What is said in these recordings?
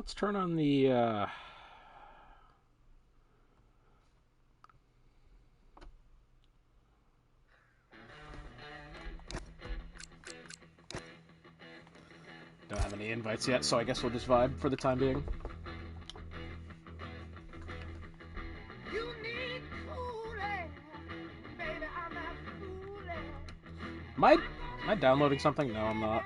Let's turn on the... Don't have any invites yet, so I guess we'll just vibe for the time being. Am I downloading something? No, I'm not.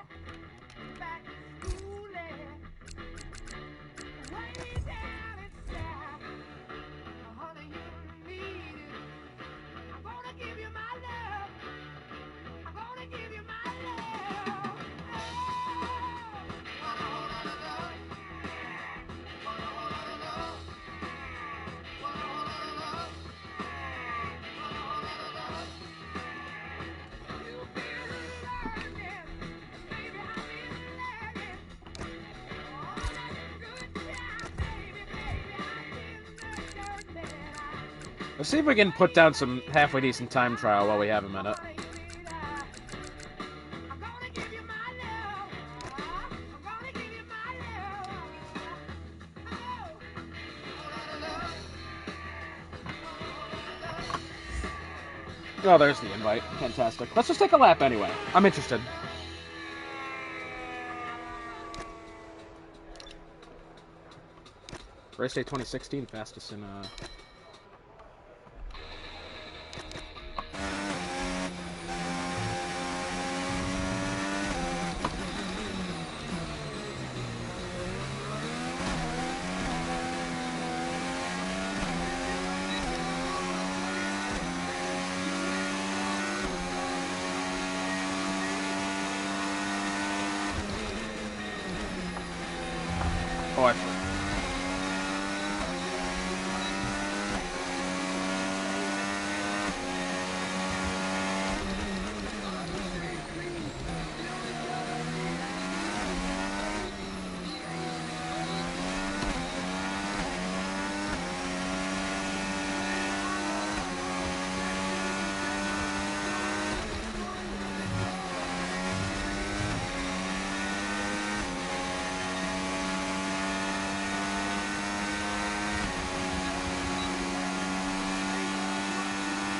Let's see if we can put down some halfway decent time trial while we have a minute. Oh, there's the invite. Fantastic. Let's just take a lap anyway. I'm interested. Race day 2016, fastest in, Oh, I forgot.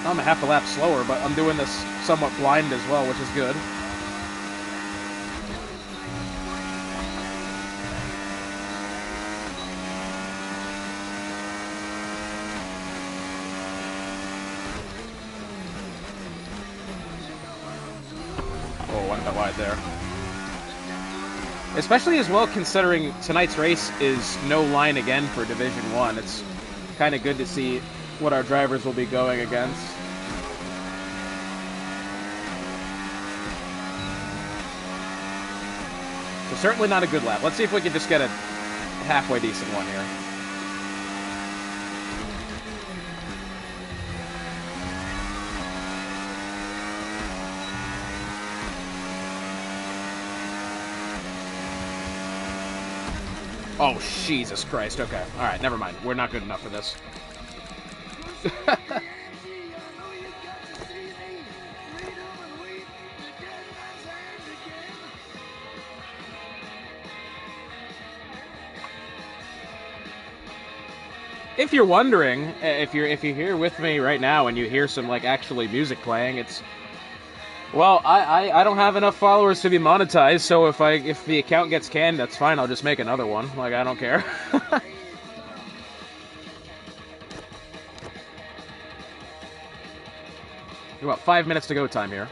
I'm a half a lap slower, but I'm doing this somewhat blind as well, which is good. Oh, one bit wide there. Especially as well considering tonight's race is no line again for Division 1. It's kind of good to see what our drivers will be going against. So certainly not a good lap. Let's see if we can just get a halfway decent one here. Oh, Jesus Christ. Okay. All right, never mind. We're not good enough for this. If you're wondering, if you're here with me right now and you hear some like actually music playing, it's well, I don't have enough followers to be monetized, so if the account gets canned, that's fine. I'll just make another one. Like I don't care. About 5 minutes to go time here.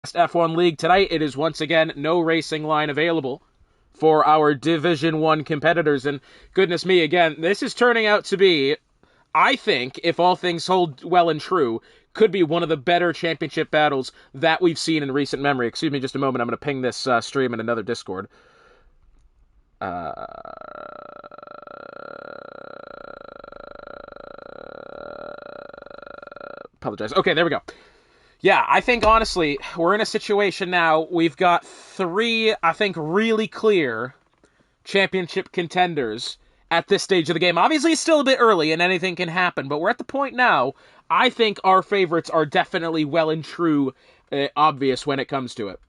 F1 League tonight. It is once again no racing line available for our Division 1 competitors. And goodness me, again, this is turning out to be, I think, if all things hold well and true, could be one of the better championship battles that we've seen in recent memory. Excuse me just a moment. I'm going to ping this stream in another Discord. Apologize. Okay, there we go. Yeah, I think, honestly, we're in a situation now, we've got 3, I think, really clear championship contenders at this stage of the game. Obviously, it's still a bit early, and anything can happen, but we're at the point now, I think our favorites are definitely well and true obvious when it comes to it.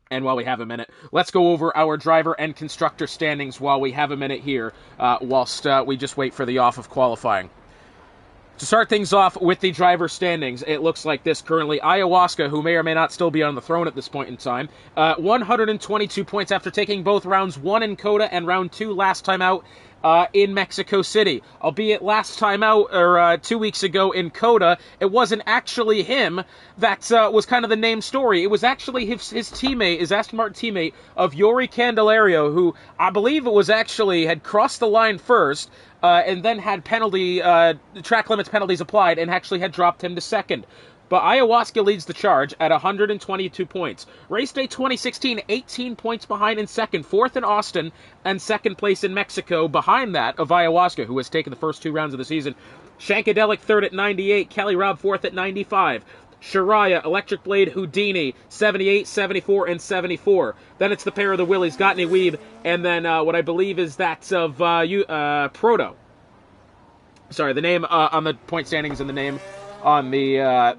And while we have a minute, let's go over our driver and constructor standings while we have a minute here, whilst we just wait for the off of qualifying. To start things off with the driver standings, it looks like this currently. Ayahuasca, who may or may not still be on the throne at this point in time, 122 points after taking both rounds 1 in COTA and round 2 last time out in Mexico City. Albeit last time out, or 2 weeks ago in COTA, it wasn't actually him that was kind of the name story. It was actually his teammate, his Aston Martin teammate of Yuri Candelario, who I believe it was actually had crossed the line first, and then had track limits penalties applied, and actually had dropped him to second. But Ayahuasca leads the charge at 122 points. Race day 2016, 18 points behind in second, fourth in Austin, and second place in Mexico, behind that of Ayahuasca, who has taken the first 2 rounds of the season. Shankadelic third at 98, Kelly Robb fourth at 95. Shariah, Electric Blade, Houdini, 78, 74, and 74. Then it's the pair of the Willies, Gottney Weeb, and then what I believe is that of Proto. Sorry, the name on the point standings and the name on the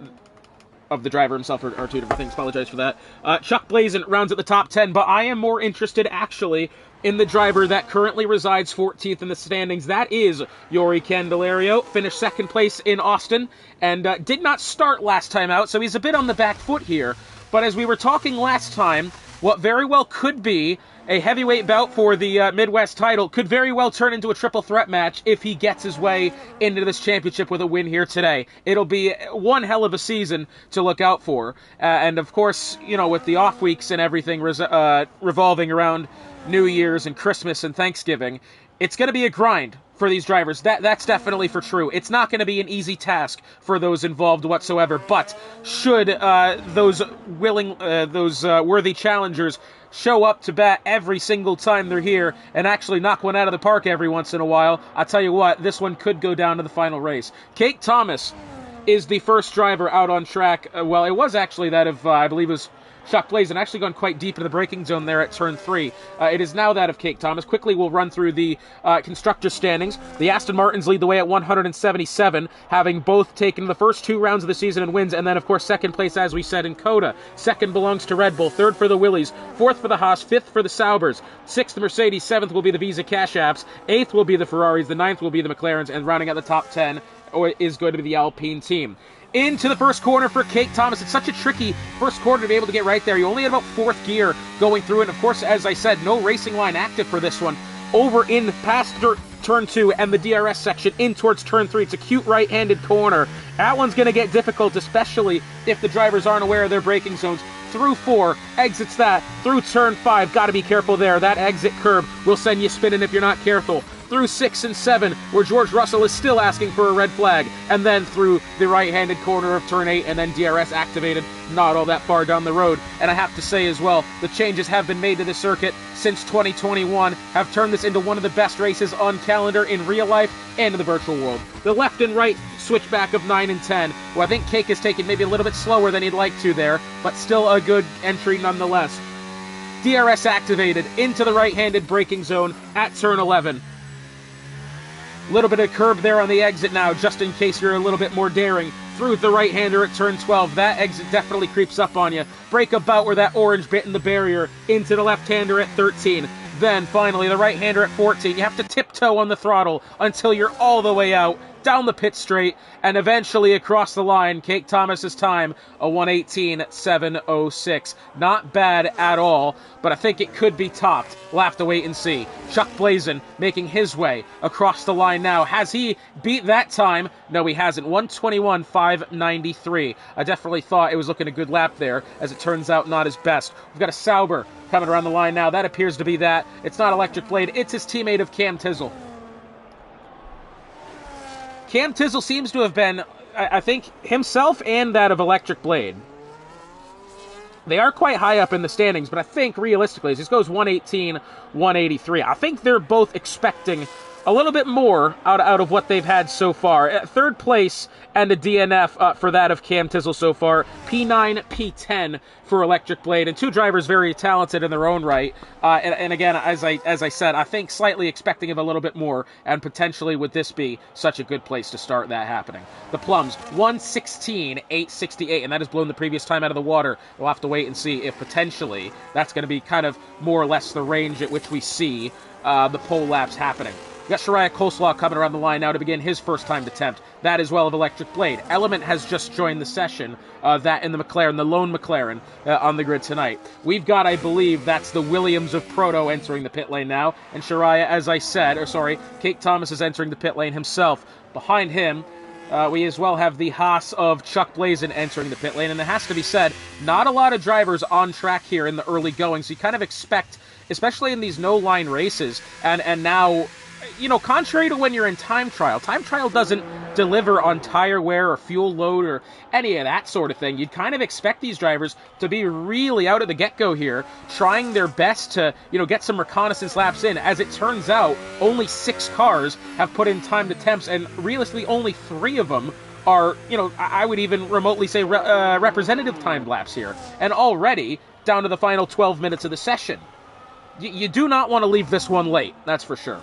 of the driver himself are 2 different things. Apologize for that. Chuck Blazin rounds at the top 10, but I am more interested, actually, in the driver that currently resides 14th in the standings. That is Yuri Candelario. Finished second place in Austin and did not start last time out, so he's a bit on the back foot here. But as we were talking last time, what very well could be a heavyweight bout for the Midwest title could very well turn into a triple threat match if he gets his way into this championship with a win here today. It'll be one hell of a season to look out for. And of course, you know, with the off weeks and everything revolving around New Year's and Christmas and Thanksgiving, it's going to be a grind for these drivers. That's definitely for true. It's not going to be an easy task for those involved whatsoever, but should those worthy challengers show up to bat every single time they're here and actually knock one out of the park every once in a while, I'll tell you what, this one could go down to the final race. Kate Thomas is the first driver out on track. Well, it was actually that of, I believe it was Chuck Blazin, actually gone quite deep into the braking zone there at turn 3. It is now that of Kate Thomas. Quickly, we'll run through the constructor standings. The Aston Martins lead the way at 177, having both taken the first 2 rounds of the season and wins, and then, of course, second place, as we said, in COTA. Second belongs to Red Bull, third for the Willies, fourth for the Haas, fifth for the Saubers, sixth the Mercedes, seventh will be the Visa Cash Apps, eighth will be the Ferraris, the ninth will be the McLarens, and rounding out the top 10 is going to be the Alpine team. Into the first corner for Kate Thomas. It's such a tricky first corner to be able to get right there. You only had about 4th gear going through it. And of course, as I said, no racing line active for this one. Over in past turn 2 and the DRS section in towards turn 3. It's a cute right-handed corner. That one's going to get difficult, especially if the drivers aren't aware of their braking zones. Through 4, exits that. Through turn 5, got to be careful there. That exit curb will send you spinning if you're not careful. Through 6 and 7, where George Russell is still asking for a red flag, and then through the right-handed corner of turn 8, and then DRS activated, not all that far down the road. And I have to say as well, the changes have been made to the circuit since 2021, have turned this into one of the best races on calendar in real life and in the virtual world. The left and right switchback of 9 and 10, well, I think Cake is taking maybe a little bit slower than he'd like to there, but still a good entry nonetheless. DRS activated into the right-handed braking zone at turn 11. Little bit of curb there on the exit now, just in case you're a little bit more daring. Through the right-hander at turn 12. That exit definitely creeps up on you. Break about where that orange bit in the barrier into the left-hander at 13. Then, finally, the right-hander at 14. You have to tiptoe on the throttle until you're all the way out. down the pit straight, and eventually across the line. Kate Thomas's time, a 1:18.706. Not bad at all, but I think it could be topped. We'll have to wait and see. Chuck Blazin making his way across the line now. Has he beat that time? No, he hasn't. 1:21.593. I definitely thought it was looking a good lap there. As it turns out, not his best. We've got a Sauber coming around the line now. That appears to be that. It's not Electric Blade. It's his teammate of Cam Tizzle. Cam Tizzle seems to have been, I think, himself and that of Electric Blade. They are quite high up in the standings, but I think realistically, as this goes 1:18.183, I think they're both expecting a little bit more out of what they've had so far. Third place and a DNF for that of Cam Tizzle so far. P9, P10 for Electric Blade, and two drivers very talented in their own right. And again, as I said, I think slightly expecting of a little bit more, and potentially would this be such a good place to start that happening. The Plums, 1:16.868, and that has blown the previous time out of the water. We'll have to wait and see if potentially that's going to be kind of more or less the range at which we see the pole laps happening. We got Shariah Coleslaw coming around the line now to begin his first time attempt. That as well of Electric Blade. Element has just joined the session. That in the McLaren, the lone McLaren on the grid tonight. We've got, I believe, that's the Williams of Proto entering the pit lane now. And Shariah, as I said, Kate Thomas is entering the pit lane himself. Behind him, we as well have the Haas of Chuck Blazin entering the pit lane. And it has to be said, not a lot of drivers on track here in the early going. So you kind of expect, especially in these no-line races, and now, you know, contrary to when you're in time trial doesn't deliver on tire wear or fuel load or any of that sort of thing. You'd kind of expect these drivers to be really out at the get-go here, trying their best to, you know, get some reconnaissance laps in. As it turns out, only 6 cars have put in time to temps, and realistically only 3 of them are, you know, I would even remotely say representative timed laps here. And already down to the final 12 minutes of the session. You do not want to leave this one late, that's for sure.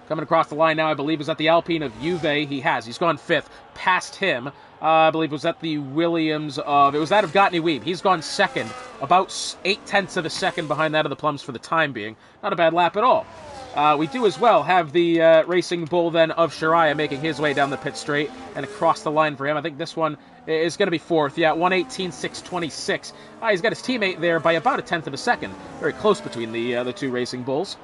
Coming across the line now, I believe, is at the Alpine of Juve. He's gone 5th. Past him, I believe, was at the Williams of, it was that of Gottney Weeb. He's gone 2nd, about 0.8 of a second behind that of the Plums for the time being. Not a bad lap at all. We do as well have the Racing Bull then of Shariah making his way down the pit straight and across the line for him. I think this one is going to be 4th. Yeah, 1:18.626. He's got his teammate there by about 1/10 of a second. Very close between the two Racing Bulls.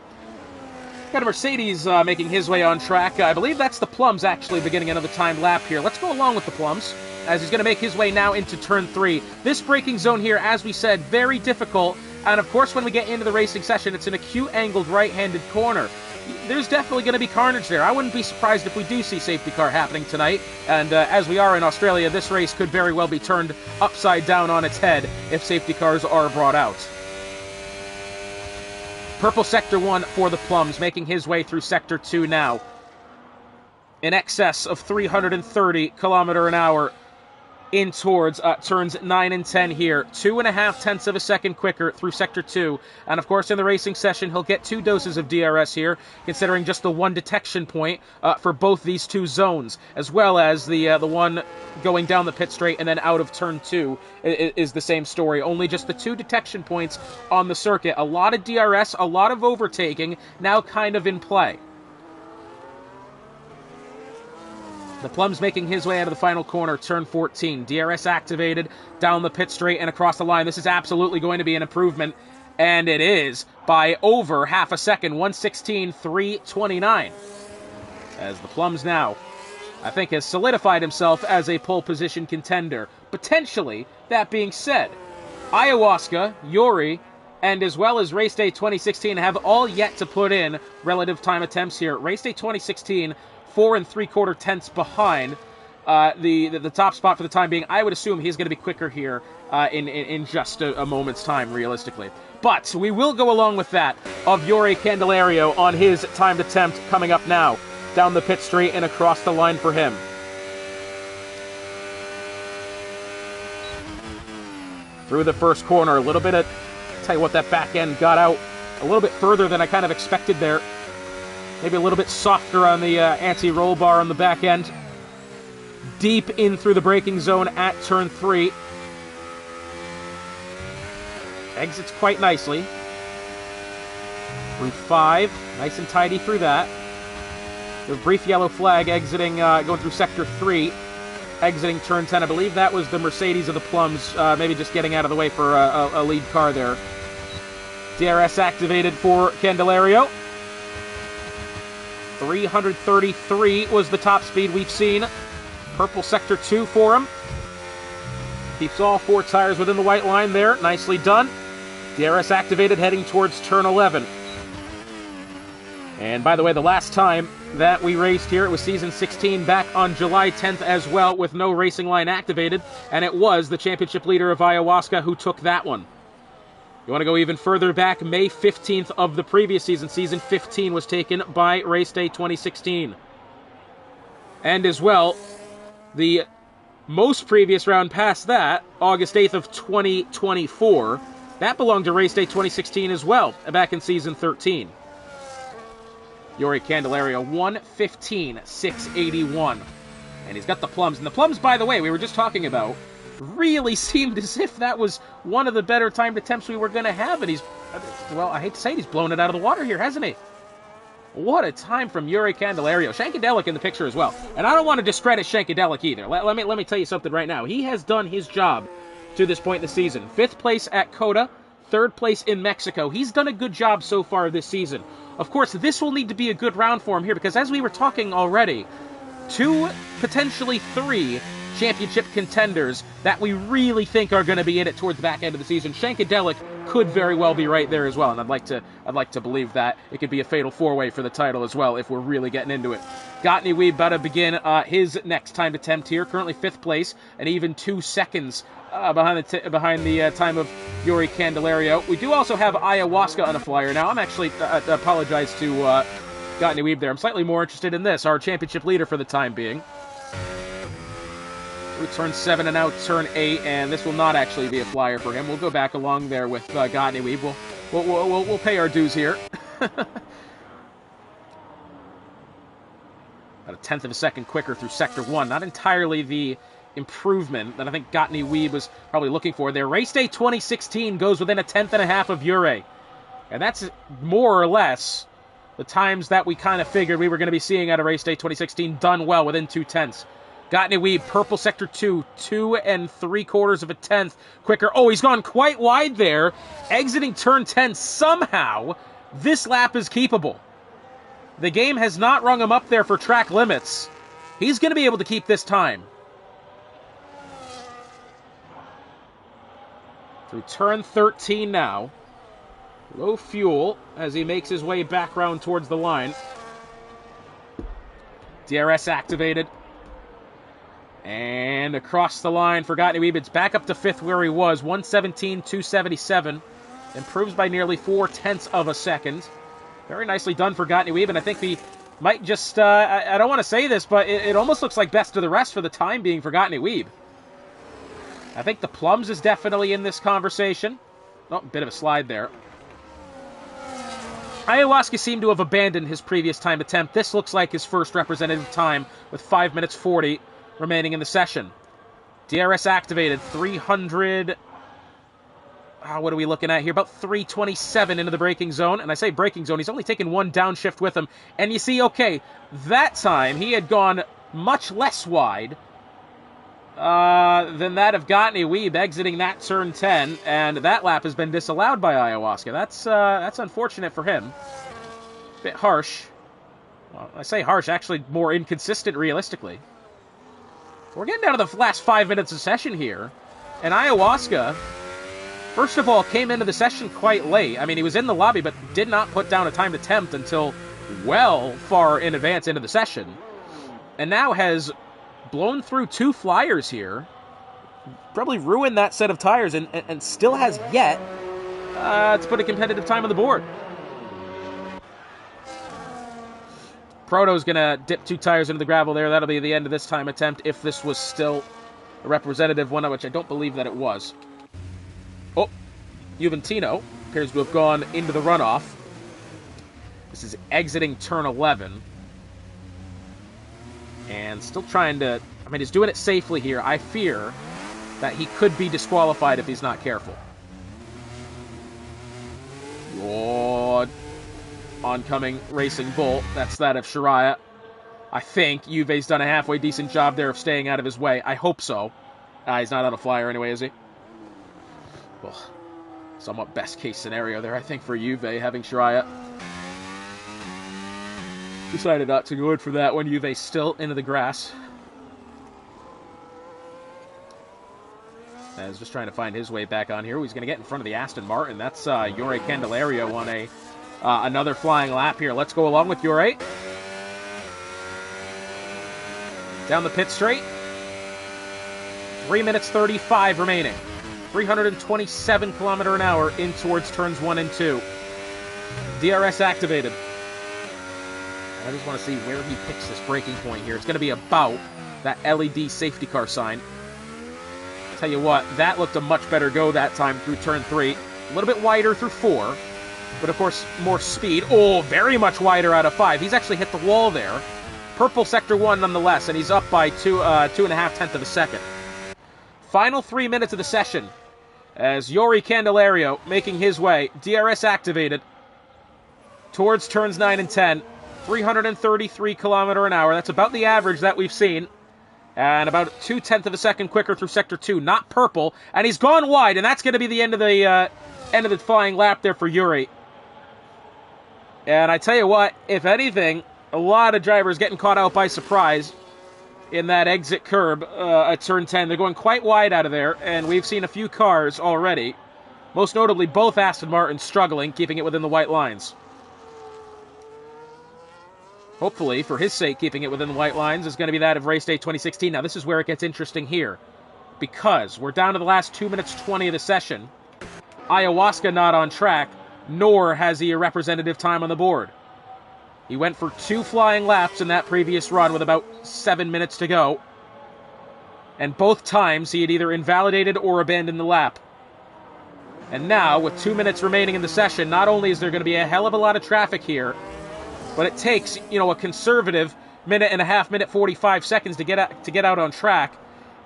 Got a Mercedes making his way on track. I believe that's the Plums actually beginning another time lap here. Let's go along with the Plums as he's going to make his way now into turn 3. This braking zone here, as we said, very difficult. And of course, when we get into the racing session, it's an acute angled right-handed corner. There's definitely going to be carnage there. I wouldn't be surprised if we do see safety car happening tonight. And as we are in Australia, this race could very well be turned upside down on its head if safety cars are brought out. Purple Sector 1 for the Plums, making his way through Sector 2 now. In excess of 330 km an hour in towards turns 9 and 10 here. 2.5 of a second quicker through Sector 2. And of course, in the racing session, he'll get 2 doses of DRS here, considering just the 1 detection point for both these 2 zones, as well as the one going down the pit straight and then out of turn 2 is the same story. Only just the 2 detection points on the circuit. A lot of DRS, a lot of overtaking, now kind of in play. The Plums making his way out of the final corner, turn 14. DRS activated, down the pit straight and across the line. This is absolutely going to be an improvement, and it is by over half a second, 1:16.329. As the Plums now, I think, has solidified himself as a pole position contender. Potentially, that being said, Ayahuasca, Yuri, and as well as Race Day 2016 have all yet to put in relative time attempts here. Race Day 2016, 4 3/4 behind the top spot for the time being. I would assume he's going to be quicker here in just a moment's time, realistically. But we will go along with that of Yuri Candelario on his timed attempt coming up now. Down the pit straight and across the line for him. Through the first corner, a little bit of, tell you what, that back end got out a little bit further than I kind of expected there. Maybe a little bit softer on the anti-roll bar on the back end. Deep in through the braking zone at turn 3. Exits quite nicely. Through 5. Nice and tidy through that. The brief yellow flag exiting, going through Sector 3, exiting Turn 10. I believe that was the Mercedes of the Plums, maybe just getting out of the way for a lead car there. DRS activated for Candelario. 333 was the top speed we've seen. Purple Sector 2 for him. Keeps all 4 tires within the white line there. Nicely done. DRS activated, heading towards Turn 11. And by the way, the last time that we raced here, it was Season 16 back on July 10th as well, with no racing line activated, and it was the championship leader of Ayahuasca who took that one. You want to go even further back, May 15th of the previous season. Season 15 was taken by Race Day 2016. And as well, the most previous round past that, August 8th of 2024, that belonged to Race Day 2016 as well, back in Season 13. Yuri Candelario, 1:15.681. And he's got the plums. And the plums, by the way, we were just talking about, really seemed as if that was one of the better timed attempts we were going to have. And he's, well, I hate to say it, he's blown it out of the water here, hasn't he? What a time from Yuri Candelario. Shankadelic in the picture as well. And I don't want to discredit Shankadelic either. Let me tell you something right now. He has done his job to this point in the season. 5th place at COTA, 3rd place in Mexico. He's done a good job so far this season. Of course, this will need to be a good round for him here, because as we were talking already, 2, potentially 3 championship contenders that we really think are going to be in it towards the back end of the season. Shankadelic could very well be right there as well, and I'd like to believe that it could be a fatal 4-way for the title as well if we're really getting into it. Gotney Weeb about to begin his next timed attempt here, currently 5th place, and even 2 seconds behind the time of Yuri Candelario. We do also have Ayahuasca on a flyer now. I'm actually apologize to Gotney Weeb there. I'm slightly more interested in this, our championship leader for the time being. Through Turn 7 and now Turn 8, and this will not actually be a flyer for him. We'll go back along there with Gotney Weeb. We'll pay our dues here. About a 1/10 of a second quicker through Sector 1. Not entirely the improvement that I think Gotney Weeb was probably looking for there. Race Day 2016 goes within a 1/10.5 of Yuri. And that's more or less the times that we kind of figured we were going to be seeing out of Race Day 2016 done well within 2/10. Gotney Weeb, Purple Sector 2, 2 3/4 of a 1/10 quicker. Oh, he's gone quite wide there. Exiting Turn 10 somehow. This lap is keepable. The game has not rung him up there for track limits. He's going to be able to keep this time. Through Turn 13 now. Low fuel as he makes his way back round towards the line. DRS activated. And across the line for Gotney Weeb. It's back up to 5th where he was. 1:17.277. Improves by nearly 4/10 of a second. Very nicely done for Gotney Weeb. And I think we might just... I don't want to say this, but it almost looks like best of the rest for the time being for Gotney Weeb. I think the Plums is definitely in this conversation. Oh, bit of a slide there. Ayahuasca seemed to have abandoned his previous time attempt. This looks like his first representative time with 5 minutes 40 remaining in the session. DRS activated, 300... what are we looking at here? About 327 into the braking zone. And I say braking zone, he's only taken 1 downshift with him. And you see, okay, that time he had gone much less wide than that of Gotney Weeb exiting that Turn 10, and that lap has been disallowed by Ayahuasca. That's unfortunate for him. Bit harsh. Well, I say harsh, actually more inconsistent realistically. We're getting down to the last 5 minutes of session here, and Ayahuasca, first of all, came into the session quite late. I mean, he was in the lobby, but did not put down a timed attempt until well far in advance into the session, and now has blown through 2 flyers here, probably ruined that set of tires, and still has yet to put a competitive time on the board. Proto's going to dip 2 tires into the gravel there. That'll be the end of this time attempt, if this was still a representative one, which I don't believe that it was. Oh, Juventino appears to have gone into the runoff. This is exiting Turn 11. And still trying to... I mean, he's doing it safely here. I fear that he could be disqualified if he's not careful. Oh, oncoming Racing Bull. That's that of Shariah. I think Juve's done a halfway decent job there of staying out of his way. I hope so. He's not on a flyer anyway, is he? Well, somewhat best case scenario there, I think, for Juve, having Shiraya. Decided not to go in for that one. Juve's still into the grass. He's just trying to find his way back on here. He's going to get in front of the Aston Martin. That's Jure Candelario on another flying lap here. Let's go along with Jure. Down the pit straight. 3 minutes 35 remaining. 327 km an hour in towards turns 1 and 2. DRS activated. I just want to see where he picks this braking point here. It's going to be about that LED safety car sign. Tell you what, that looked a much better go that time through turn 3. A little bit wider through 4, but of course more speed. Oh, very much wider out of 5. He's actually hit the wall there. Purple sector 1 nonetheless, and he's up by 2.5 tenths of a second. Final 3 minutes of the session as Jure Candelario making his way, DRS activated, towards turns 9 and 10. 333 km an hour. That's about the average that we've seen. And about 0.2 of a second quicker through Sector 2. Not purple. And he's gone wide, and that's going to be the end of the flying lap there for Jure. And I tell you what, if anything, a lot of drivers getting caught out by surprise in that exit curb at turn 10. They're going quite wide out of there, and we've seen a few cars already. Most notably, both Aston Martins struggling, keeping it within the white lines. Hopefully, for his sake, keeping it within the white lines is going to be that of race day 2016. Now, this is where it gets interesting here, because we're down to the last 2 minutes 20 of the session. Ayahuasca not on track, nor has he a representative time on the board. He went for 2 flying laps in that previous run with about 7 minutes to go, and both times he had either invalidated or abandoned the lap. And now, with 2 minutes remaining in the session, not only is there going to be a hell of a lot of traffic here, but it takes, a conservative minute and a half, minute 45 seconds to get out on track,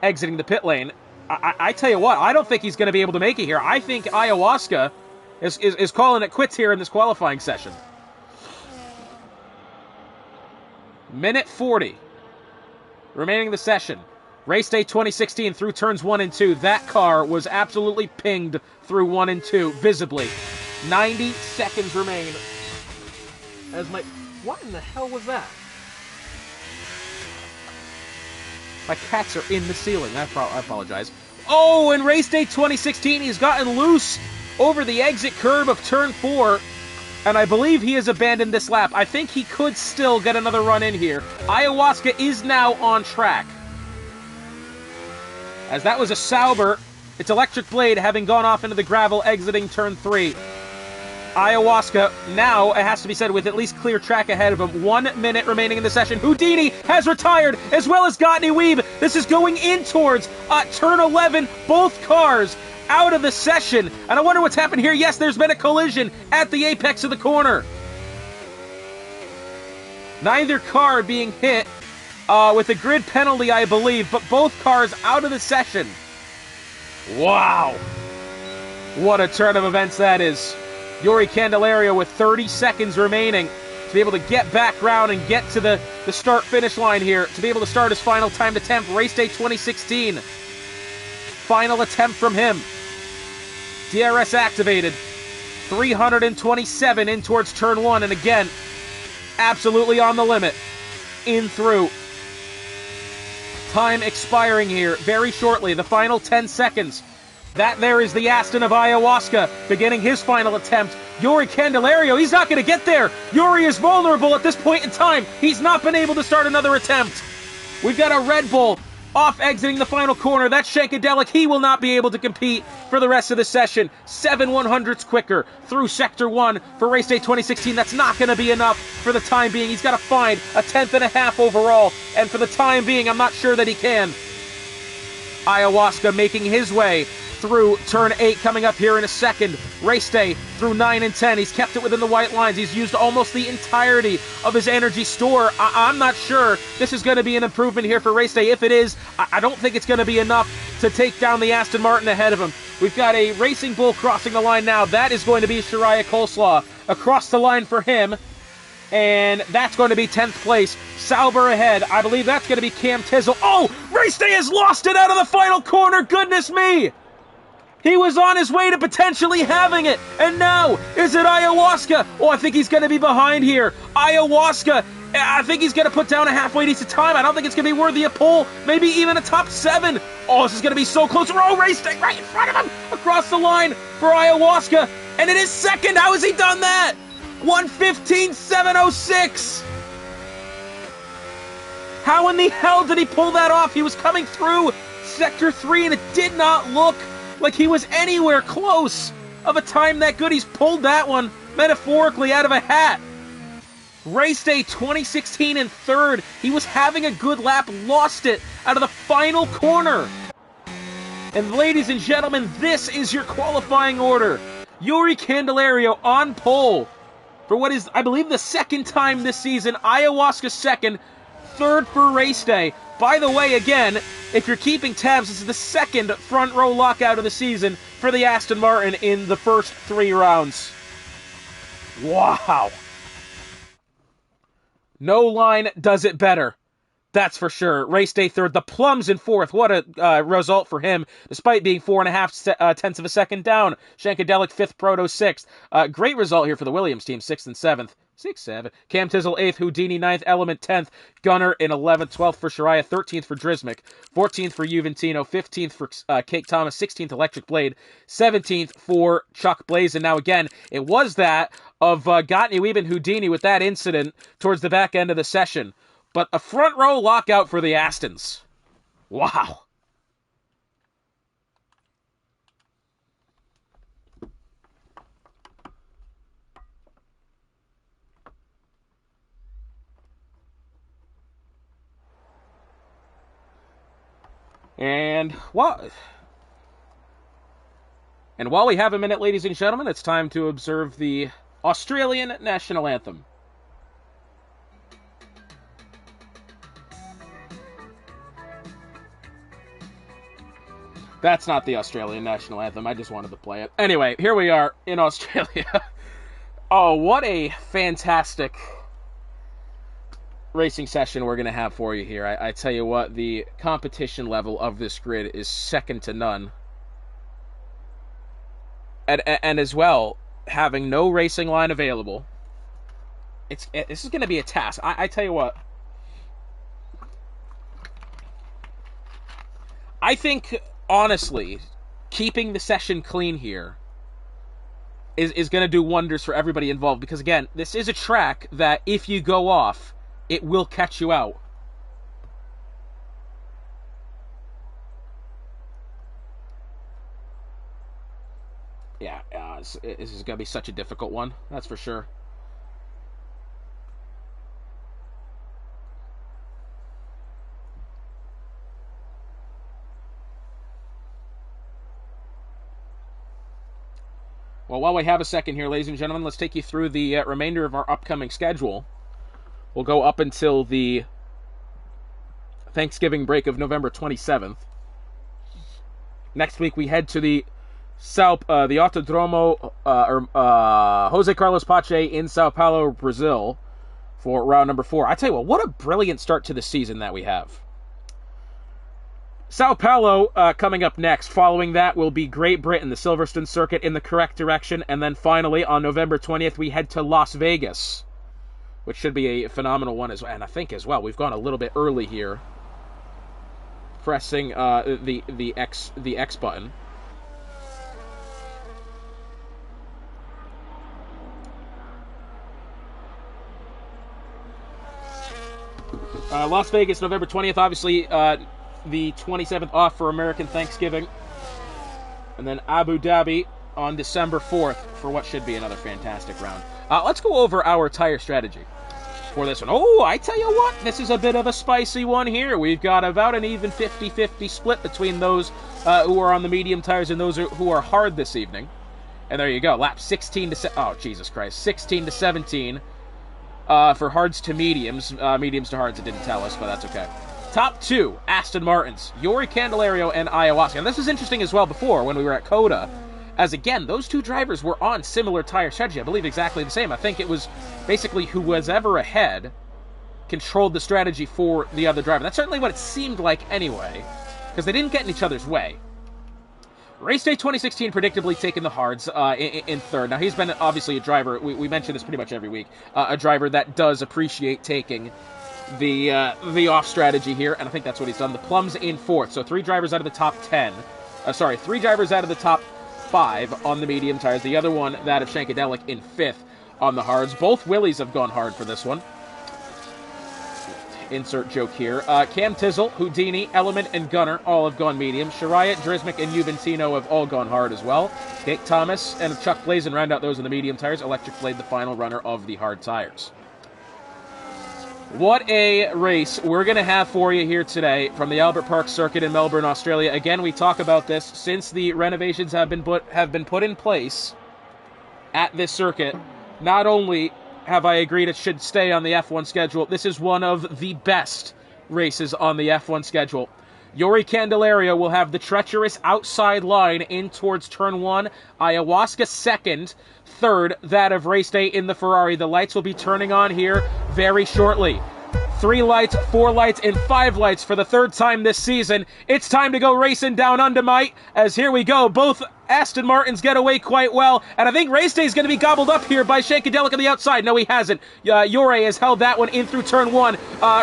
exiting the pit lane. I tell you what, I don't think he's going to be able to make it here. I think Ayahuasca is calling it quits here in this qualifying session. Minute 40 remaining in the session. Race day 2016 through turns 1 and 2. That car was absolutely pinged through 1 and 2, visibly. 90 seconds remain. What in the hell was that? My cats are in the ceiling. I apologize. Oh, in race day 2016, he's gotten loose over the exit curb of turn 4, and I believe he has abandoned this lap. I think he could still get another run in here. Ayahuasca is now on track, as that was a Sauber. Its electric blade having gone off into the gravel, exiting turn 3. Ayahuasca, now, it has to be said, with at least clear track ahead of him. 1 minute remaining in the session. Houdini has retired, as well as Gottney Weeb. This is going in towards turn 11. Both cars out of the session. And I wonder what's happened here. Yes, there's been a collision at the apex of the corner. Neither car being hit with a grid penalty, I believe, but both cars out of the session. Wow. What a turn of events that is. Jure Candelario with 30 seconds remaining to be able to get back round and get to the start-finish line here, to be able to start his final timed attempt, race day 2016. Final attempt from him. DRS activated. 327 in towards turn 1, and again, absolutely on the limit. In through. Time expiring here very shortly, the final 10 seconds. That there is the Aston of Ayahuasca beginning his final attempt. Jure Candelario, he's not going to get there. Jure is vulnerable at this point in time. He's not been able to start another attempt. We've got a Red Bull off exiting the final corner. That's Shankadelic. He will not be able to compete for the rest of the session. 7/100ths quicker through Sector 1 for race day 2016. That's not going to be enough for the time being. He's got to find a 10.5 overall, and for the time being, I'm not sure that he can. Ayahuasca making his way through turn 8 coming up here in a second. Race day through 9 and 10. He's kept it within the white lines. He's used almost the entirety of his energy store. I'm not sure this is going to be an improvement here for race day. If it is, I don't think it's going to be enough to take down the Aston Martin ahead of him. We've got a Racing Bull crossing the line now. That is going to be Shiraya Coleslaw across the line for him. And that's going to be 10th place. Sauber ahead. I believe that's going to be Cam Tizzle. Oh, Race Day has lost it out of the final corner. Goodness me. He was on his way to potentially having it. And now, is it Ayahuasca? Oh, I think he's going to be behind here. Ayahuasca. I think he's going to put down a halfway decent time. I don't think it's going to be worthy of pole. Maybe even a top 7. Oh, this is going to be so close. Oh, Race Day right in front of him. Across the line for Ayahuasca. And it is second. How has he done that? 1:15.706. How in the hell did he pull that off? He was coming through Sector 3 and it did not look like he was anywhere close of a time that good. He's pulled that one metaphorically out of a hat. Race Day 2016 in third. He was having a good lap, lost it out of the final corner. And ladies and gentlemen, this is your qualifying order. Yuri Candelario on pole for what is, I believe, the second time this season. Ayahuasca second, third for Race Day. By the way, again, if you're keeping tabs, this is the second front row lockout of the season for the Aston Martin in the first 3 rounds. Wow. No line does it better. That's for sure. Race Day third. The Plums in fourth. What a result for him, despite being 4.5 tenths of a second down. Shankadelic fifth, Proto sixth. Great result here for the Williams team, 6th and 7th. 6-7. Cam Tizzle 8th, Houdini 9th, Element 10th, Gunner in 11th, 12th for Shariah, 13th for Drismic, 14th for Juventino, 15th for Cake Thomas, 16th Electric Blade, 17th for Chuck Blaze. And now again, it was that of Gottney Wieben Houdini with that incident towards the back end of the session. But a front row lockout for the Astons. Wow. And while we have a minute, ladies and gentlemen, it's time to observe the Australian national anthem. That's not the Australian national anthem. I just wanted to play it. Anyway, here we are in Australia. Oh, what a fantastic racing session we're going to have for you here. I tell you what, the competition level of this grid is second to none. And as well, having no racing line available, this is going to be a task. I tell you what, I think, honestly, keeping the session clean here is going to do wonders for everybody involved. Because, again, this is a track that if you go off, it will catch you out. Yeah, this is going to be such a difficult one. That's for sure. Well, while we have a second here, ladies and gentlemen, let's take you through the remainder of our upcoming schedule. We'll go up until the Thanksgiving break of November 27th. Next week, we head to the Autodromo Jose Carlos Pache in Sao Paulo, Brazil, for round number 4. I tell you what a brilliant start to the season that we have. Sao Paulo coming up next. Following that will be Great Britain, the Silverstone circuit in the correct direction. And then finally, on November 20th, we head to Las Vegas, which should be a phenomenal one as well. And I think as well, we've gone a little bit early here, pressing the X button. Las Vegas, November 20th, obviously the 27th off for American Thanksgiving. And then Abu Dhabi on December 4th for what should be another fantastic round. Let's go over our tire strategy for this one. Oh, I tell you what, this is a bit of a spicy one here. We've got about an even 50-50 split between those who are on the medium tires and those who are hard this evening. And there you go, lap 16 to 16 to 17 for hards to mediums. Mediums to hards, it didn't tell us, but that's okay. Top 2, Aston Martins, Yuri Candelario and Ayahuasca. And this was interesting as well before when we were at COTA. as again, those two drivers were on similar tire strategy. I believe exactly the same. I think it was basically who was ever ahead controlled the strategy for the other driver. That's certainly what it seemed like anyway, because they didn't get in each other's way. Race day 2016 predictably taking the hards in third. Now, he's been obviously a driver, we mention this pretty much every week, a driver that does appreciate taking the off strategy here, and I think that's what he's done. The Plums in fourth, so three drivers out of the top 5 on the medium tires. The other one, that of Shankadelic, in fifth on the hards. Both Willies have gone hard for this one. Insert joke here. Cam Tizzle, Houdini, Element, and Gunner all have gone medium. Shariah, Drismic, and Juventino have all gone hard as well. Jake Thomas and Chuck Blazin round out those in the medium tires. Electric Blade, the final runner of the hard tires. What a race we're going to have for you here today from the Albert Park Circuit in Melbourne, Australia. Again, we talk about this since the renovations have been put in place at this circuit. Not only have I agreed it should stay on the F1 schedule, this is one of the best races on the F1 schedule. Yuri Candelario will have the treacherous outside line in towards turn 1. Ayahuasca second. Third, that of race day in the Ferrari. The lights will be turning on here very shortly. 3 lights, 4 lights, and 5 lights for the third time this season. It's time to go racing down under, mate, as here we go. Both Aston Martins get away quite well, and I think race day is going to be gobbled up here by Shankadelic on the outside. No, he hasn't. Yore has held that one in through turn 1.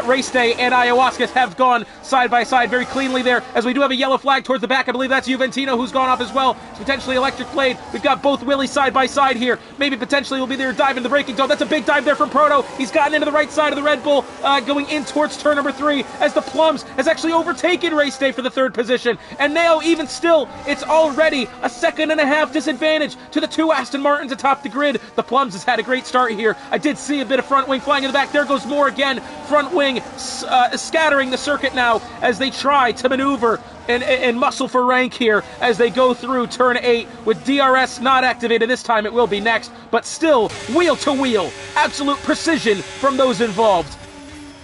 Race day and Ayahuasca have gone side by side very cleanly there, as we do have a yellow flag towards the back. I believe that's Juventino who's gone off as well. It's potentially Electric Blade. We've got both Willies side by side here. Maybe potentially will be there dive in the braking zone. That's a big dive there from Proto. He's gotten into the right side of the Red Bull, going in towards turn number 3, as the Plums has actually overtaken race day for the third position. And now, even still, it's already a second and a half disadvantage to the 2 Aston Martins atop the grid. The Plums has had a great start here. I did see a bit of front wing flying in the back. There goes more again. Front wing scattering the circuit now as they try to maneuver and muscle for rank here as they go through turn 8 with DRS not activated. This time it will be next, but still wheel to wheel. Absolute precision from those involved.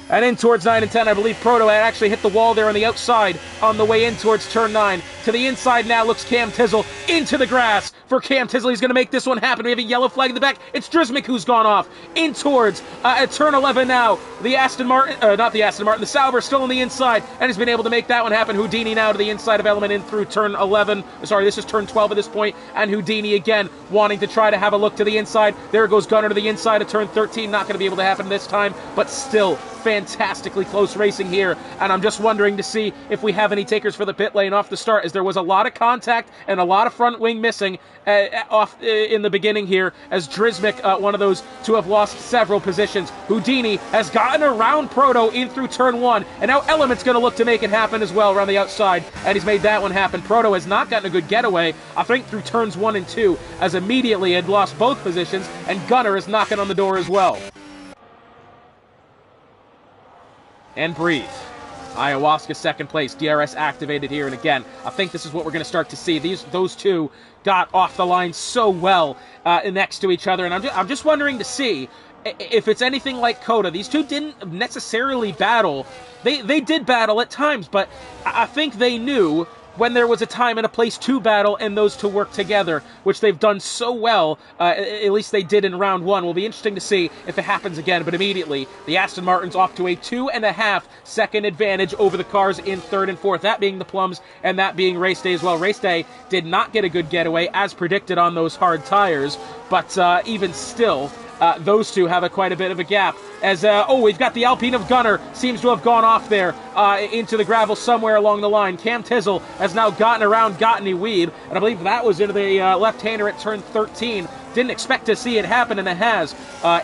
And in towards 9 and 10, I believe Proto had actually hit the wall there on the outside on the way in towards turn 9. To the inside now looks Cam Tizzle into the grass. For Cam Tizzle, he's going to make this one happen. We have a yellow flag in the back. It's Drismic who's gone off. In towards at turn 11 now. The Aston Martin, not the Aston Martin, the Sauber still on the inside, and has been able to make that one happen. Houdini now to the inside of Element in through turn 11. Sorry, this is turn 12 at this point, and Houdini again wanting to try to have a look to the inside. There goes Gunner to the inside of turn 13. Not going to be able to happen this time, but still fantastically close racing here, and I'm just wondering to see if we have any takers for the pit lane off the start, as there was a lot of contact and a lot of front wing missing off in the beginning here, as Drismic, one of those to have lost several positions. Houdini has gotten around Proto in through turn 1, and now Element's going to look to make it happen as well around the outside, and he's made that one happen. Proto has not gotten a good getaway, I think, through turns 1 and 2, as immediately had lost both positions, and Gunner is knocking on the door as well. And breathe. Ayahuasca second place, DRS activated here, and again, I think this is what we're going to start to see. Those two got off the line so well next to each other, and I'm just wondering to see if it's anything like Coda. These two didn't necessarily battle. They did battle at times, but I think they knew when there was a time and a place to battle and those to work together, which they've done so well, at least they did in round 1. Will be interesting to see if it happens again, but immediately the Aston Martin's off to a 2.5 second advantage over the cars in third and fourth, that being the Plums and that being Race Day as well. Race Day did not get a good getaway as predicted on those hard tires, but even still, those two have quite a bit of a gap. As, we've got the Alpine of Gunner, seems to have gone off there into the gravel somewhere along the line. Cam Tizzle has now gotten around Gottany Weeb, and I believe that was into the left-hander at turn 13. Didn't expect to see it happen, and it has.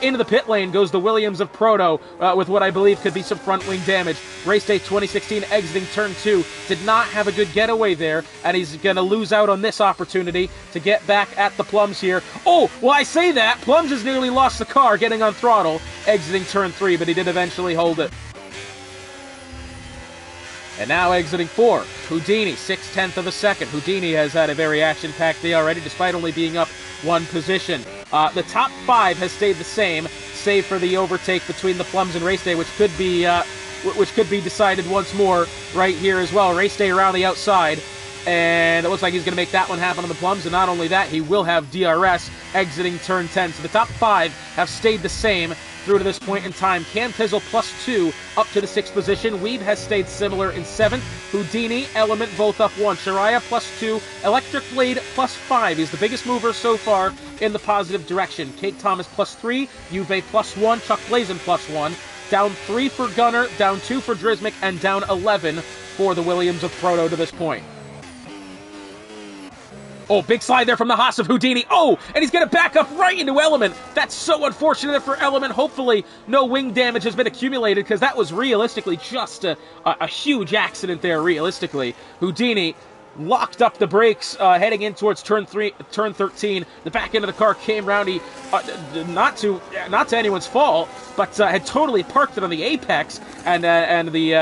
Into the pit lane goes the Williams of Proto with what I believe could be some front wing damage. Race Day 2016 exiting turn 2. Did not have a good getaway there, and he's going to lose out on this opportunity to get back at the Plums here. Oh, well, I say that. Plums has nearly lost the car getting on throttle, exiting turn 3, but he did eventually hold it. And now exiting 4, Houdini, 6/10 of a second. Houdini has had a very action-packed day already, despite only being up 1 position. The top 5 has stayed the same, save for the overtake between the Plums and Race Day, which could be decided once more right here as well. Race Day around the outside. And it looks like he's going to make that one happen on the plums. And not only that, he will have DRS exiting turn 10. So the top 5 have stayed the same through to this point in time. Cam Tizzle +2 up to the 6th position. Weeb has stayed similar in 7th. Houdini, Element both up 1. Shariah +2. Electric Blade +5. He's the biggest mover so far in the positive direction. Kate Thomas +3. Juve +1. Chuck Blazin +1. Down 3 for Gunner. Down 2 for Drismic. And down 11 for the Williams of Proto to this point. Oh, big slide there from the Haas of Houdini. Oh, and he's going to back up right into Element. That's so unfortunate for Element. Hopefully, no wing damage has been accumulated, because that was realistically just a huge accident there, realistically. Houdini locked up the brakes heading in towards turn 13. The back end of the car came round. He, not to anyone's fault, but had totally parked it on the apex, and the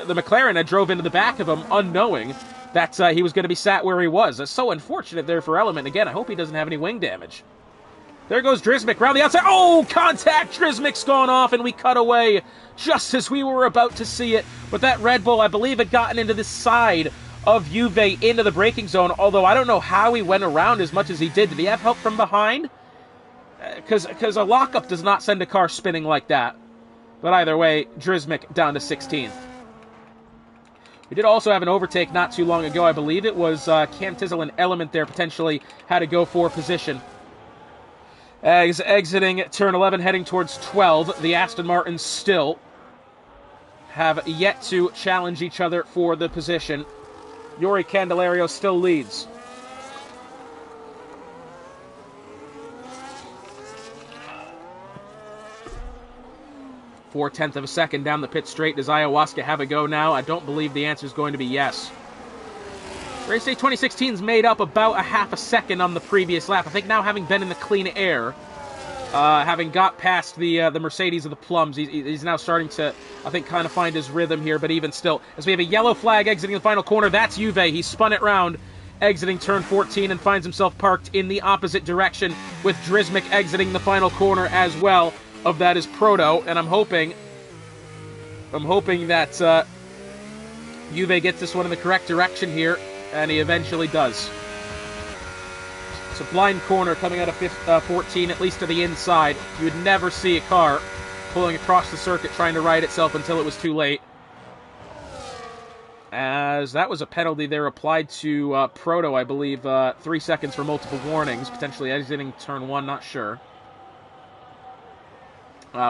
McLaren had drove into the back of him, unknowing that he was going to be sat where he was. That's so unfortunate there for Element. Again, I hope he doesn't have any wing damage. There goes Drismic round the outside. Oh, contact! Drismic's gone off, and we cut away just as we were about to see it. But that Red Bull, I believe, had gotten into the side of Juve into the braking zone, although I don't know how he went around as much as he did. Did he have help from behind? Because a lockup does not send a car spinning like that. But either way, Drismic down to 16th. We did also have an overtake not too long ago. I believe it was Cam Tizzle and Element there potentially had to go for position. As exiting turn 11, heading towards 12, the Aston Martins still have yet to challenge each other for the position. Yuri Candelario still leads. Four-tenths of a second down the pit straight. Does Ayahuasca have a go now? I don't believe the answer is going to be yes. Race day 2016's made up about a half a second on the previous lap. I think now, having been in the clean air, having got past the Mercedes of the plums, he's now starting to, I think, kind of find his rhythm here. But even still, as we have a yellow flag exiting the final corner, that's Juve. He spun it round, exiting turn 14, and finds himself parked in the opposite direction, with Drismic exiting the final corner as well. Of that is Proto, and I'm hoping that Juve gets this one in the correct direction here, and he eventually does. It's a blind corner coming out of 14, at least to the inside. You would never see a car pulling across the circuit trying to right itself until it was too late. As that was a penalty there applied to Proto, I believe, 3 seconds for multiple warnings, potentially exiting turn 1, not sure.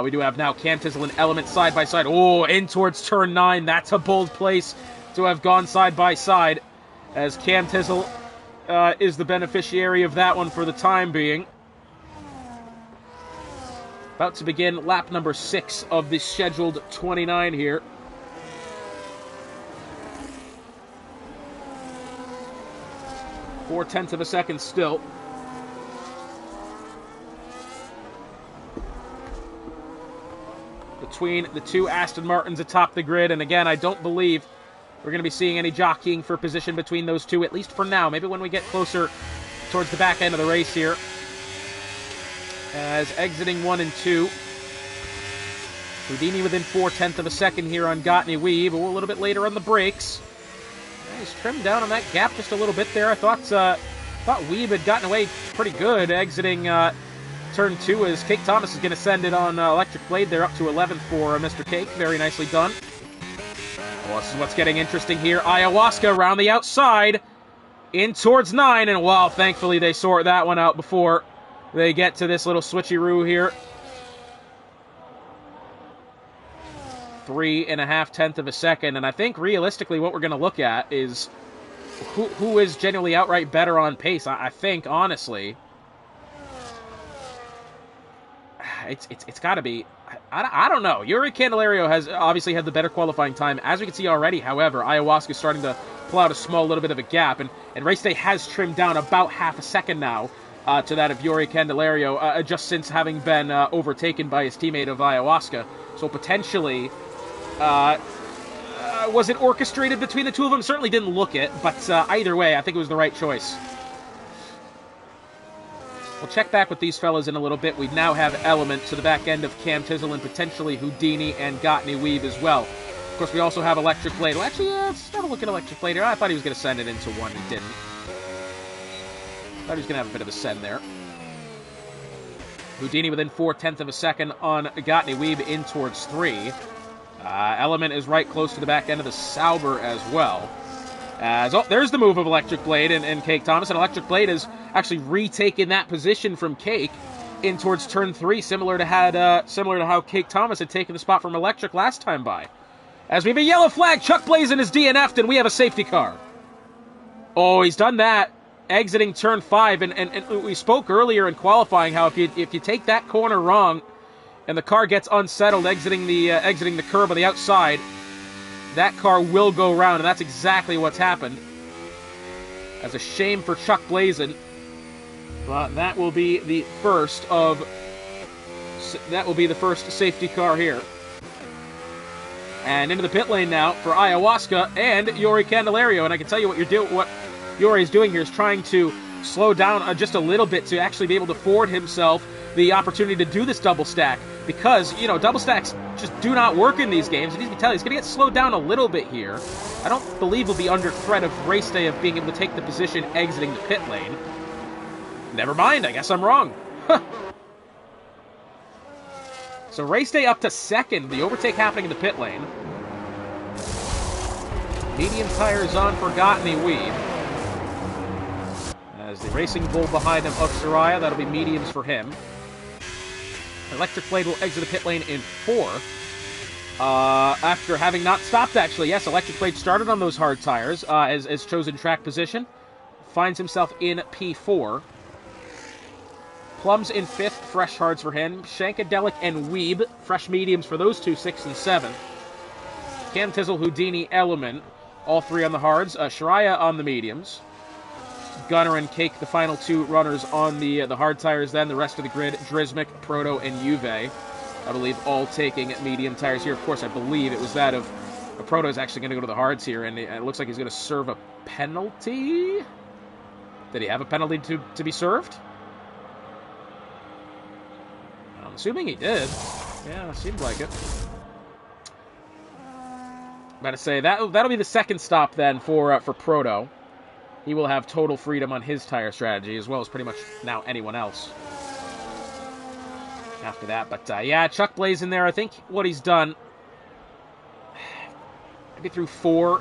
We do have now Cam Tizzle and Element side by side. Oh, in towards turn 9. That's a bold place to have gone side by side, as Cam Tizzle is the beneficiary of that one for the time being. About to begin lap number 6 of the scheduled 29 here. Four-tenths of a second still. Between the two Aston Martins atop the grid, and again, I don't believe we're going to be seeing any jockeying for position between those two, at least for now. Maybe when we get closer towards the back end of the race here. As exiting 1 and 2. Houdini within 4/10 of a second here on Gottney Weave, a little bit later on the brakes. He's trimmed down on that gap just a little bit there. I thought Weave had gotten away pretty good, exiting turn 2 as Cake Thomas is going to send it on Electric Blade. They're up to 11th for Mr. Cake. Very nicely done. Well, this is what's getting interesting here. Ayahuasca around the outside, in towards 9, and wow, thankfully they sort that one out before they get to this little switcheroo here. 3.5 of a second, and I think realistically what we're going to look at is who is genuinely outright better on pace. I think, honestly, it's got to be, I don't know. Yuri Candelario has obviously had the better qualifying time, as we can see already. However, Ayahuasca is starting to pull out a small little bit of a gap, and race day has trimmed down about half a second now to that of Yuri Candelario, just since having been overtaken by his teammate of Ayahuasca. So potentially, was it orchestrated between the two of them? Certainly didn't look it, but either way, I think it was the right choice. We'll check back with these fellas in a little bit. We now have Element to the back end of Cam Tizzle and potentially Houdini and Gottney Weave as well. Of course, we also have Electric Blade. Well, actually, let's have a look at Electric Blade here. I thought he was going to send it into one. He didn't. Thought he was going to have a bit of a send there. Houdini within 0.4 of a second on Gottney Weeb in towards 3. Element is right close to the back end of the Sauber as well. There's the move of Electric Blade and Cake Thomas, and Electric Blade has actually retaken that position from Cake in towards turn 3, similar to how Cake Thomas had taken the spot from Electric last time by. As we have a yellow flag, Chuck Blazin is DNF'd, and we have a safety car. Oh, he's done that, exiting turn 5, and we spoke earlier in qualifying how if you take that corner wrong, and the car gets unsettled exiting the curb on the outside, that car will go round, and that's exactly what's happened. That's a shame for Chuck Blazin, but that will be the first safety car here. And into the pit lane now for Ayahuasca and Yuri Candelario, and I can tell you what Yuri is doing here is trying to slow down just a little bit to actually be able to afford himself the opportunity to do this double stack, because, double stacks just do not work in these games, and he's going to get slowed down a little bit here. I don't believe he'll be under threat of race day of being able to take the position exiting the pit lane. Never mind, I guess I'm wrong. So race day up to second, the overtake happening in the pit lane. Medium tires on for Gottney Weeb. As the Racing Bull behind him of Soraya, that'll be mediums for him. Electric Blade will exit the pit lane in 4th. After having not stopped, actually. Yes, Electric Blade started on those hard tires as chosen track position. Finds himself in P4. Plums in 5th, fresh hards for him. Shankadelic and Weeb, fresh mediums for those two, 6th and 7th. Cam Tizzle, Houdini, Element, all 3 on the hards. Shariah on the mediums. Gunner and Cake, the final 2 runners on the hard tires. Then the rest of the grid, Drizmic, Proto, and Juve, I believe, all taking medium tires here. Of course, I believe it was that of Proto is actually going to go to the hards here, and it looks like he's going to serve a penalty. Did he have a penalty to be served? I'm assuming he did. Yeah, it seemed like it. I'm about to say, that'll be the second stop then for Proto. He will have total freedom on his tire strategy, as well as pretty much now anyone else after that. But yeah, Chuck Blaze in there. I think what he's done, maybe through 4.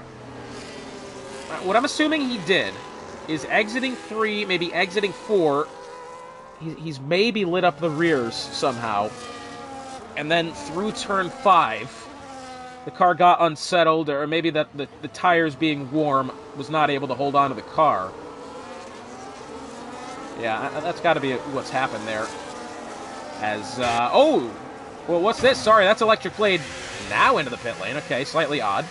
What I'm assuming he did is exiting 3, maybe exiting 4. He's maybe lit up the rears somehow. And then through turn 5, the car got unsettled, or maybe that the tires being warm was not able to hold on to the car. Yeah, that's got to be what's happened there. Well, what's this? Sorry, that's Electric Blade now into the pit lane. Okay, slightly odd.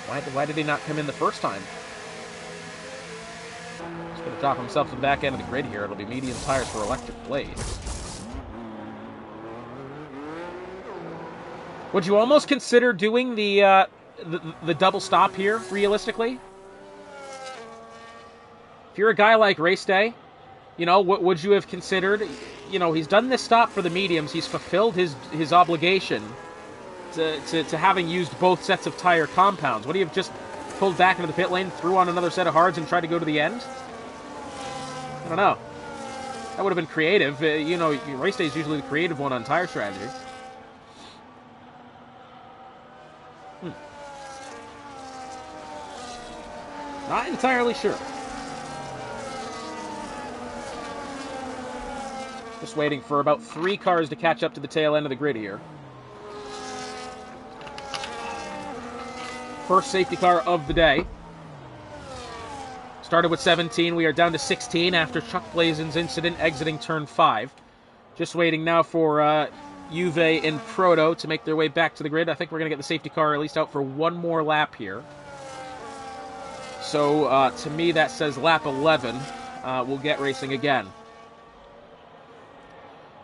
Why did he not come in the first time? He's going to drop himself to the back end of the grid here. It'll be medium tires for Electric Blade. Would you almost consider doing the double stop here, realistically? If you're a guy like Race Day, what would you have considered? He's done this stop for the mediums. He's fulfilled his obligation to having used both sets of tire compounds. Would he have just pulled back into the pit lane, threw on another set of hards, and tried to go to the end? I don't know. That would have been creative. Race Day is usually the creative one on tire strategy. Not entirely sure. Just waiting for about 3 cars to catch up to the tail end of the grid here. First safety car of the day. Started with 17. We are down to 16 after Chuck Blazin's incident exiting turn 5. Just waiting now for Juve and Proto to make their way back to the grid. I think we're going to get the safety car at least out for one more lap here. So, to me, that says lap 11. We'll get racing again.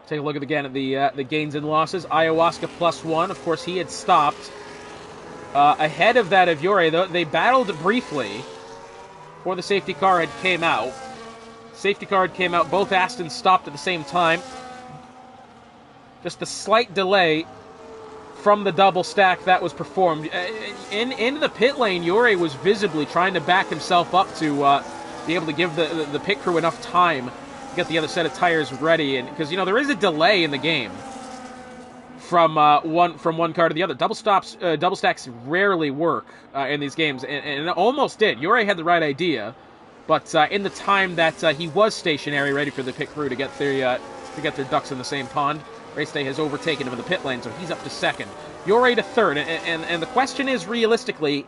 Take a look again at the gains and losses. Ayahuasca +1. Of course, he had stopped. Ahead of that of Yuri, they battled briefly before the safety car had came out. Safety car had came out. Both Astons stopped at the same time. Just a slight delay from the double stack that was performed. In the pit lane, Yuri was visibly trying to back himself up to be able to give the pit crew enough time to get the other set of tires ready. And because, there is a delay in the game from one car to the other. Double stacks rarely work in these games, and it almost did. Yuri had the right idea, but in the time that he was stationary, ready for the pit crew to get their ducks in the same pond, Race Day has overtaken him in the pit lane, so he's up to second. Yuri to third, and the question is, realistically,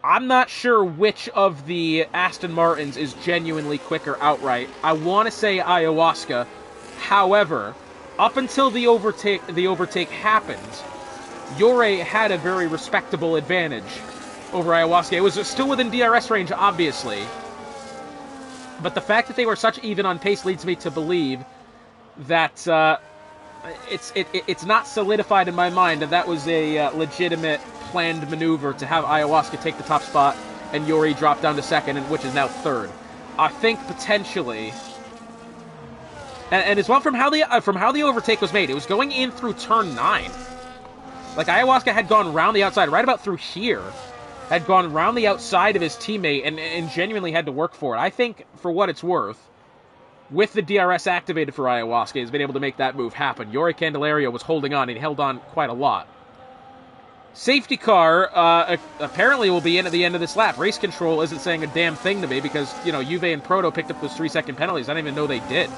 I'm not sure which of the Aston Martins is genuinely quicker outright. I want to say Ayahuasca. However, up until the overtake happened, Yuri had a very respectable advantage over Ayahuasca. It was still within DRS range, obviously, but the fact that they were such even on pace leads me to believe that it's not solidified in my mind that was a legitimate planned maneuver to have Ayahuasca take the top spot and Yuri drop down to second, which is now third. I think potentially, and as well from how the overtake was made, it was going in through turn 9. Like, Ayahuasca had gone round the outside, right about through here, had gone round the outside of his teammate and genuinely had to work for it. I think, for what it's worth, with the DRS activated for Ayahuasca, he's been able to make that move happen. Yuri Candelario was holding on, and he held on quite a lot. Safety car apparently will be in at the end of this lap. Race control isn't saying a damn thing to me because, Juve and Proto picked up those 3-second penalties. I didn't even know they did.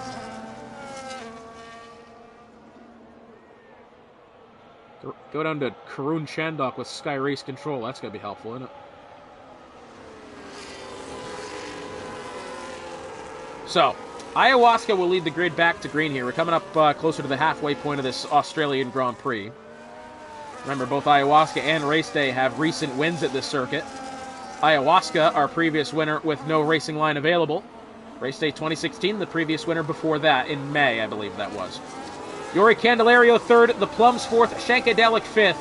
Go down to Karun Chandok with Sky Race control. That's going to be helpful, isn't it? So, Ayahuasca will lead the grid back to green here. We're coming up closer to the halfway point of this Australian Grand Prix. Remember, both Ayahuasca and Race Day have recent wins at this circuit. Ayahuasca, our previous winner with no racing line available. Race Day 2016, the previous winner before that, in May, I believe that was. Yuri Candelario third, the Plums fourth, Shankadelic fifth.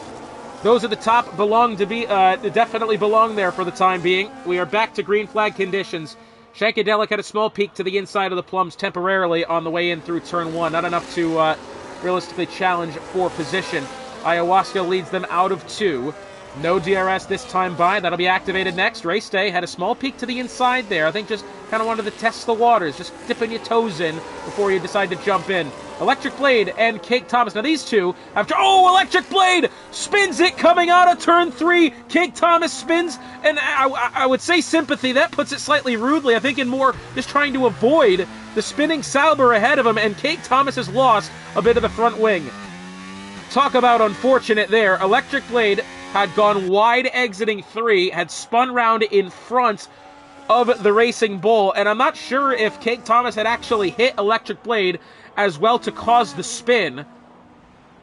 Those at the top definitely belong there for the time being. We are back to green flag conditions. Shankadelic had a small peek to the inside of the Plums temporarily on the way in through turn 1. Not enough to realistically challenge for position. Ayahuasca leads them out of 2. No DRS this time by. That'll be activated next. Race Day had a small peek to the inside there. I think just kind of wanted to test the waters. Just dipping your toes in before you decide to jump in. Electric Blade and Cake Thomas. Now these two have... Oh, Electric Blade spins it coming out of turn 3. Cake Thomas spins, and I would say sympathy. That puts it slightly rudely. I think in more just trying to avoid the spinning Sauber ahead of him, and Cake Thomas has lost a bit of the front wing. Talk about unfortunate there. Electric Blade had gone wide exiting 3, had spun round in front of the Racing Bull, and I'm not sure if Cake Thomas had actually hit Electric Blade as well to cause the spin,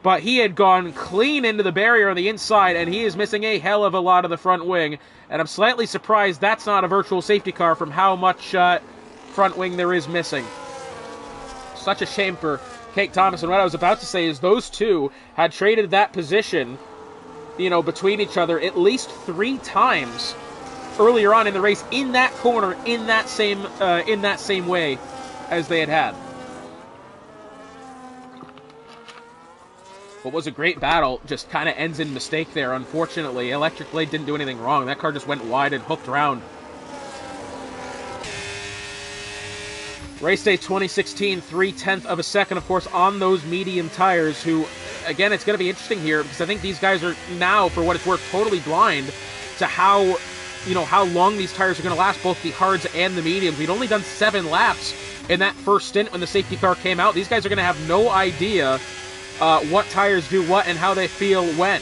but he had gone clean into the barrier on the inside, and he is missing a hell of a lot of the front wing, and I'm slightly surprised that's not a virtual safety car from how much front wing there is missing. Such a shame for Cake Thomas, and what I was about to say is those two had traded that position, between each other at least 3 times earlier on in the race in that corner, in that same way as they had. What was a great battle just kind of ends in mistake there, unfortunately. Electric Blade didn't do anything wrong. That car just went wide and hooked around. Race Day 2016, 3/10 of a second, of course, on those medium tires, who, again, it's going to be interesting here, because I think these guys are now, for what it's worth, totally blind to how long these tires are going to last, both the hards and the mediums. We'd only done 7 laps in that first stint when the safety car came out. These guys are going to have no idea what tires do what and how they feel when.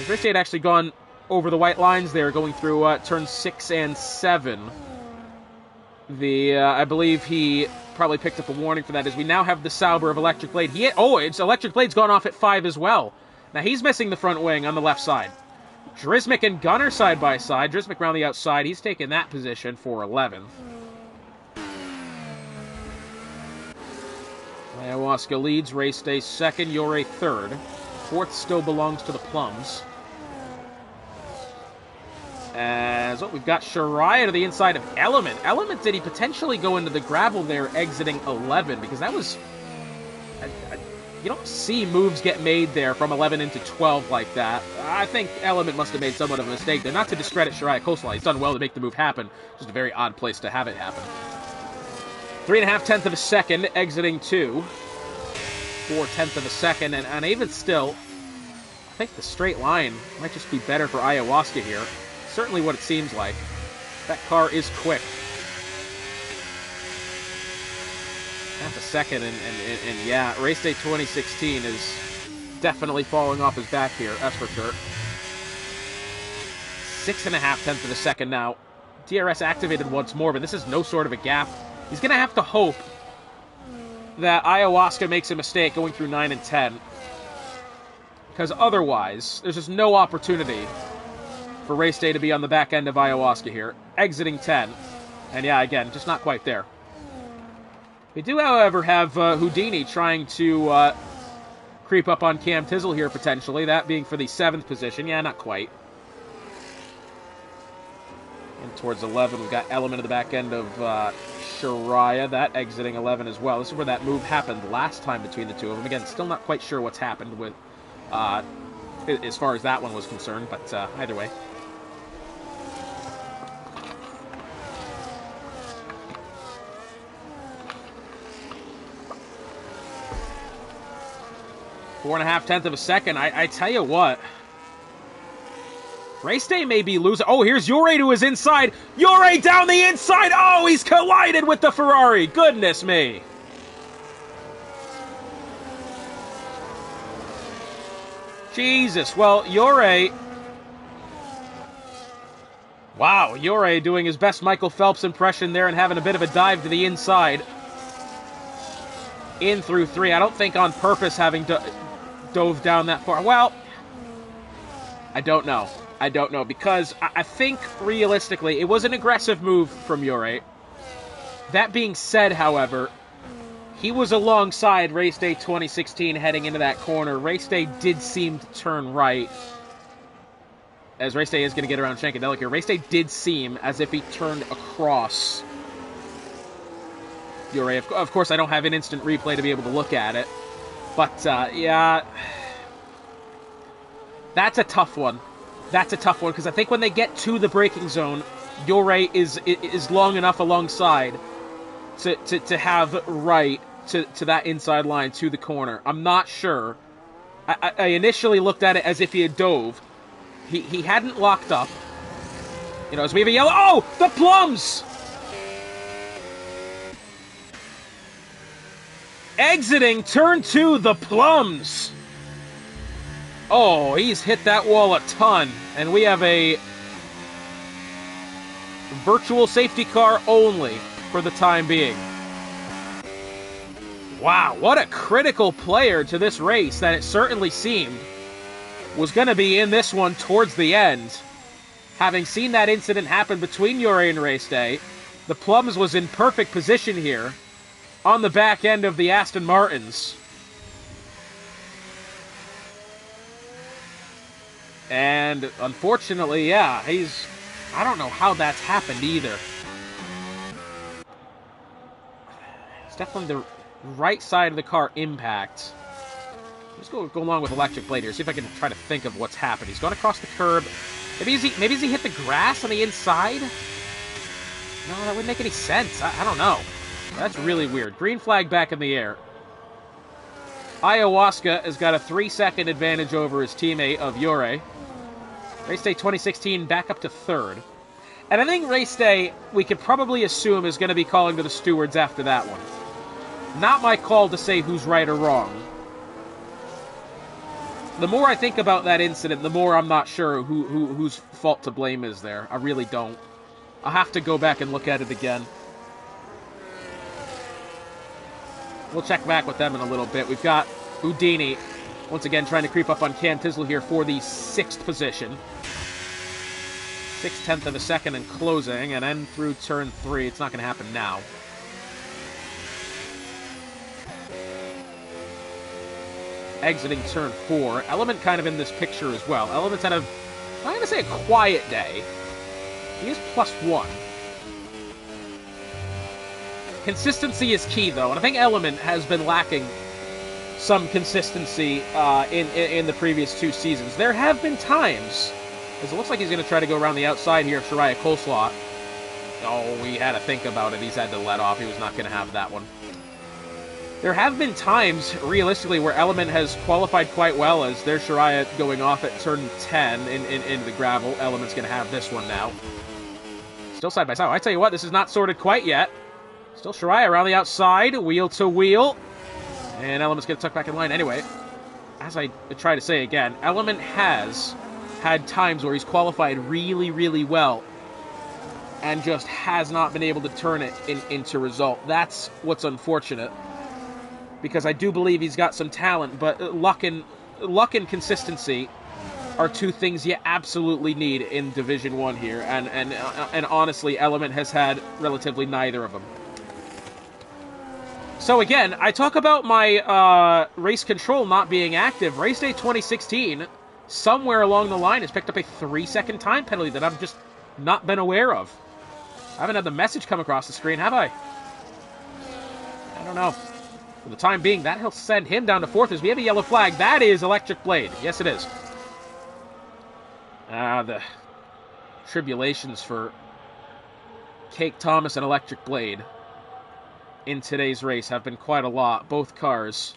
Race Day had actually gone over the white lines there, going through turns 6 and 7. I believe he probably picked up a warning for that, as we now have the Sauber of Electric Blade. It's Electric Blade's gone off at 5 as well. Now he's missing the front wing on the left side. Drismic and Gunner side by side. Drismic around the outside. He's taken that position for 11th. Ayahuasca leads. Race Day second. Yuri third. 4th still belongs to the Plums. As we've got Shariah to the inside of Element. Element, did he potentially go into the gravel there, exiting 11? Because that was... You don't see moves get made there from 11 into 12 like that. I think Element must have made somewhat of a mistake there. Not to discredit Shariah Coastal. He's done well to make the move happen. Just a very odd place to have it happen. 3.5 of a second, exiting 2. 4/10 of a second, and even still, I think the straight line might just be better for Ayahuasca here. Certainly what it seems like. That car is quick. Half a second, and yeah, Race Day 2016 is definitely falling off his back here, that's for sure. 6.5 of a second now. DRS activated once more, but this is no sort of a gap. He's going to have to hope that Ayahuasca makes a mistake going through 9 and 10. Because otherwise, there's just no opportunity for Race Day to be on the back end of Ayahuasca here. Exiting 10. And yeah, again, just not quite there. We do, however, have Houdini trying to creep up on Cam Tizzle here, potentially. That being for the 7th position. Yeah, not quite. And towards 11, we've got Element at the back end of Shariah. That exiting 11 as well. This is where that move happened last time between the two of them. Again, still not quite sure what's happened with as far as that one was concerned, but either way. Four and a half tenths of a second. I tell you what. Race Day may be losing. Oh, here's Yurei to his inside. Yurei down the inside. Oh, he's collided with the Ferrari. Goodness me. Jesus. Well, Yurei. Wow, Yurei doing his best Michael Phelps impression there and having a bit of a dive to the inside. In through 3. I don't think on purpose having dove down that far. Well, I don't know. I don't know, because I think, realistically, it was an aggressive move from Yurei. That being said, however, he was alongside Race Day 2016 heading into that corner. Race Day did seem to turn right, as Race Day is going to get around Shankadelic here. Race Day did seem as if he turned across Yurei. Of course, I don't have an instant replay to be able to look at it, but, yeah, that's a tough one. That's a tough one, because I think when they get to the braking zone, Yurei is long enough alongside to have right to that inside line, to the corner. I'm not sure. I initially looked at it as if he had dove. He hadn't locked up. You know, as we have a yellow... Oh! The plums! Exiting turn 2, the plums! Oh, he's hit that wall a ton. And we have a virtual safety car only for the time being. Wow, what a critical player to this race that it certainly seemed was going to be in this one towards the end. Having seen that incident happen between Yurei and Race Day, the Plums was in perfect position here on the back end of the Aston Martins. And unfortunately, yeah, I don't know how that's happened either. It's definitely the right side of the car impact. Let's go along with Electric Blade here, see if I can try to think of what's happened. He's gone across the curb. Maybe has he hit the grass on the inside? No, that wouldn't make any sense. I don't know. That's really weird. Green flag back in the air. Ayahuasca has got a 3-second advantage over his teammate of Yurei. Race Day 2016 back up to 3rd. And I think Race Day, we could probably assume, is going to be calling to the stewards after that one. Not my call to say who's right or wrong. The more I think about that incident, the more I'm not sure whose fault to blame is there. I really don't. I'll have to go back and look at it again. We'll check back with them in a little bit. We've got Houdini, once again, trying to creep up on Cam Tizzle here for the 6th position. 6/10 of a second and closing, and then through turn 3. It's not going to happen now. Exiting turn 4. Element kind of in this picture as well. Element's had I'm going to say a quiet day. He is +1. Consistency is key, though, and I think Element has been lacking some consistency in the previous 2 seasons. There have been times, because it looks like he's going to try to go around the outside here, Shariah Coleslaw. Oh, he had to think about it. He's had to let off. He was not going to have that one. There have been times, realistically, where Element has qualified quite well, as there's Shariah going off at turn 10 in the gravel. Element's going to have this one now. Still side by side. I tell you what, this is not sorted quite yet. Still Shariah around the outside, wheel to wheel. And Element's going to tuck back in line anyway. As I try to say again, Element has had times where he's qualified really, really well and just has not been able to turn it into result. That's what's unfortunate, because I do believe he's got some talent, but luck and consistency are 2 things you absolutely need in Division 1 here, and honestly, Element has had relatively neither of them. So again, I talk about my race control not being active. Race Day 2016, somewhere along the line, has picked up a 3-second time penalty that I've just not been aware of. I haven't had the message come across the screen, have I? I don't know. For the time being, that'll send him down to 4th as we have a yellow flag. That is Electric Blade. Yes, it is. The tribulations for Cake Thomas and Electric Blade in today's race have been quite a lot. Both cars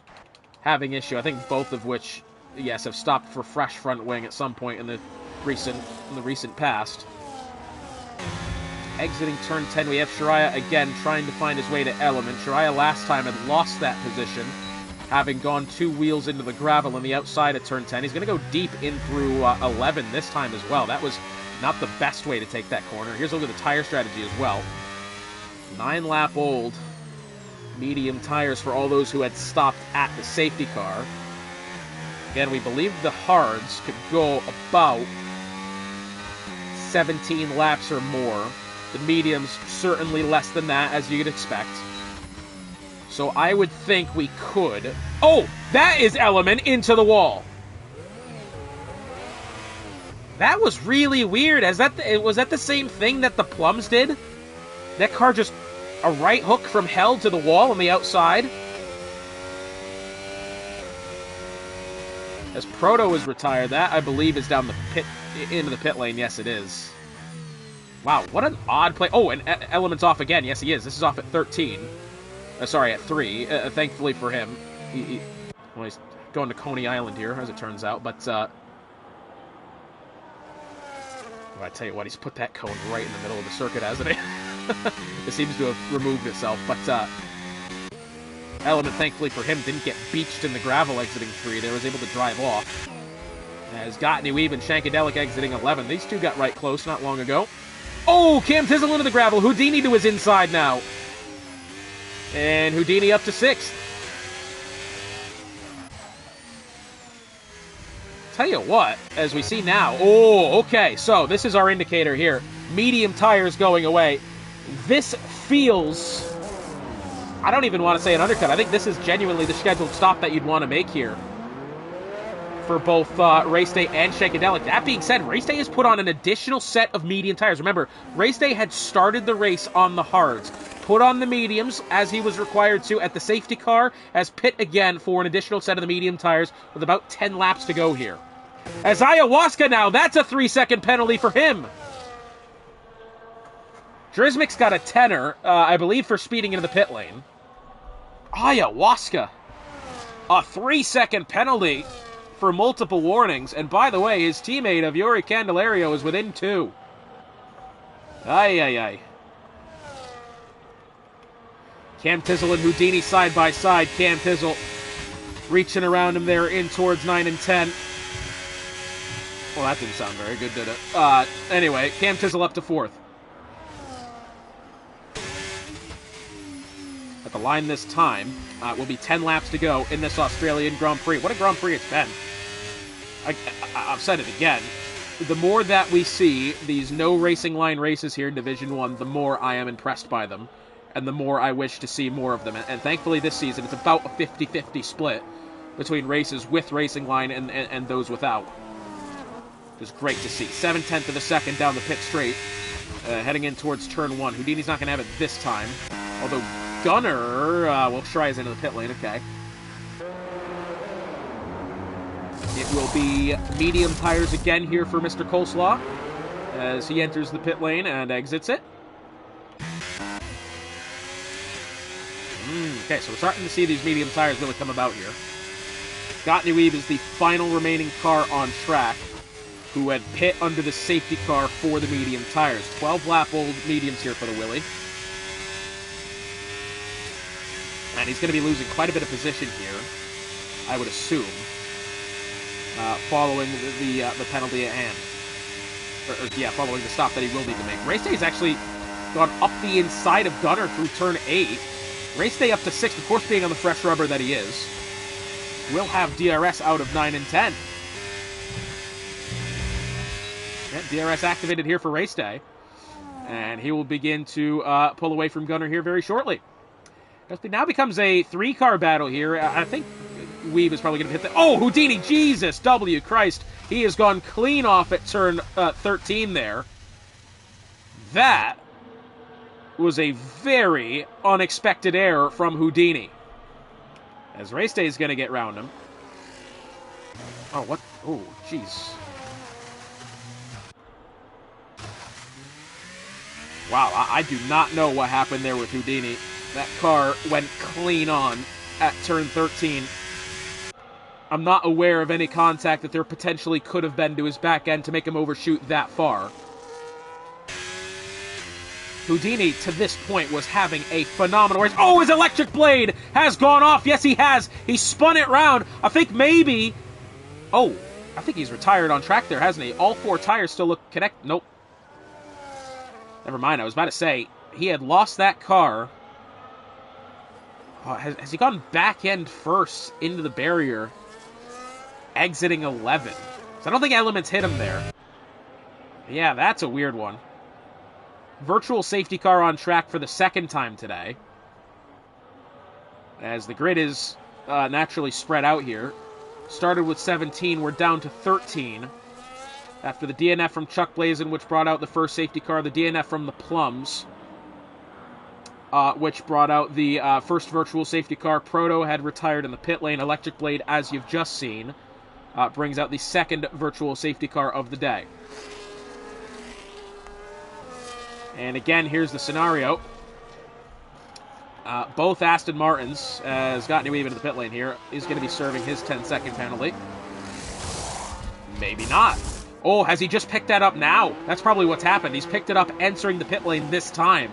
having issue. I think both of which, yes, have stopped for fresh front wing at some point in the recent past. Exiting turn 10, we have Shariah again trying to find his way to Element. Shariah last time had lost that position, having gone 2 wheels into the gravel on the outside of turn 10. He's going to go deep in through 11 this time as well. That was not the best way to take that corner. Here's a look at the tire strategy as well. 9-lap old medium tires for all those who had stopped at the safety car. Again, we believe the hards could go about 17 laps or more. The mediums, certainly less than that, as you'd expect. So I would think we could... Oh! That is Element into the wall! That was really weird. Was that the same thing that the Plums did? That car just... a right hook from hell to the wall on the outside? As Proto is retired, that, I believe, is down the pit... into the pit lane. Yes, it is. Wow, what an odd play. Oh, and Element's off again. Yes, he is. This is off at 13. Sorry, at 3. Thankfully for him. Well, he's going to Coney Island here, as it turns out. But, well, I tell you what, he's put that cone right in the middle of the circuit, hasn't he? It seems to have removed itself. But, Element, thankfully for him, didn't get beached in the gravel exiting 3. They was able to drive off. As Gottney Weave and Shankadelic exiting 11. These two got right close not long ago. Oh, Cam Tizzle into the gravel. Houdini to his inside now. And Houdini up to 6th. Tell you what, as we see now. Oh, okay. So this is our indicator here. Medium tires going away. This feels... I don't even want to say an undercut. I think this is genuinely the scheduled stop that you'd want to make here for both Race Day and Shankadelic. That being said, Race Day has put on an additional set of medium tires. Remember, Race Day had started the race on the hards, put on the mediums as he was required to at the safety car, as pit again for an additional set of the medium tires with about 10 laps to go here. As Ayahuasca now, that's a 3-second penalty for him. Drismic's got a 10er, I believe, for speeding into the pit lane. Ayahuasca. A 3-second penalty for multiple warnings. And by the way, his teammate of Yuri Candelario is within 2. Ay. Cam Tizzle and Houdini side by side. Cam Tizzle reaching around him there in towards 9 and 10. Well, that didn't sound very good, did it? Anyway, Cam Tizzle up to 4th. At the line this time will be 10 laps to go in this Australian Grand Prix. What a Grand Prix it's been. I've said it again. The more that we see these no racing line races here in Division 1, the more I am impressed by them, and the more I wish to see more of them. And thankfully this season, it's about a 50-50 split between races with racing line and those without. It was great to see. 7/10 of a second down the pit straight, heading in towards turn 1. Houdini's not going to have it this time, although Gunner, well, Shariah's into the pit lane, okay. It will be medium tires again here for Mr. Coleslaw as he enters the pit lane and exits it. Okay, so we're starting to see these medium tires really come about here. Gottlieb Weeb is the final remaining car on track who had pit under the safety car for the medium tires. 12-lap-old mediums here for the Willie. And he's going to be losing quite a bit of position here, I would assume, following the penalty at hand. Following the stop that he will need to make. Race Day's actually gone up the inside of Gunner through turn 8. Race Day up to 6th, of course, being on the fresh rubber that he is. Will have DRS out of 9 and 10. Yeah, DRS activated here for Race Day. And he will begin to pull away from Gunner here very shortly. It now becomes a 3-car battle here. I think Weeb is probably going to hit the... Oh, Houdini! Jesus! W. Christ! He has gone clean off at turn 13 there. That was a very unexpected error from Houdini. As Race Day is going to get round him. Oh, what? Oh, jeez. Wow, I do not know what happened there with Houdini. That car went clean on at turn 13. I'm not aware of any contact that there potentially could have been to his back end to make him overshoot that far. Houdini, to this point, was having a phenomenal race. Oh, his electric blade has gone off. Yes, he has. He spun it round. I think maybe... Oh, I think he's retired on track there, hasn't he? All 4 tires still look connected. Nope. Never mind. I was about to say, he had lost that car. Oh, has he gone back end first into the barrier, exiting 11? So I don't think elements hit him there. Yeah, that's a weird one. Virtual safety car on track for the 2nd time today. As the grid is naturally spread out here. Started with 17, we're down to 13. After the DNF from Chuck Blazin, which brought out the first safety car, the DNF from the Plums, which brought out the first virtual safety car. Proto had retired in the pit lane. Electric Blade, as you've just seen, brings out the 2nd virtual safety car of the day. And again, here's the scenario. Both Aston Martins, as Gottlieb Weeb into the pit lane here, is going to be serving his 10-second penalty. Maybe not. Oh, has he just picked that up now? That's probably what's happened. He's picked it up entering the pit lane this time.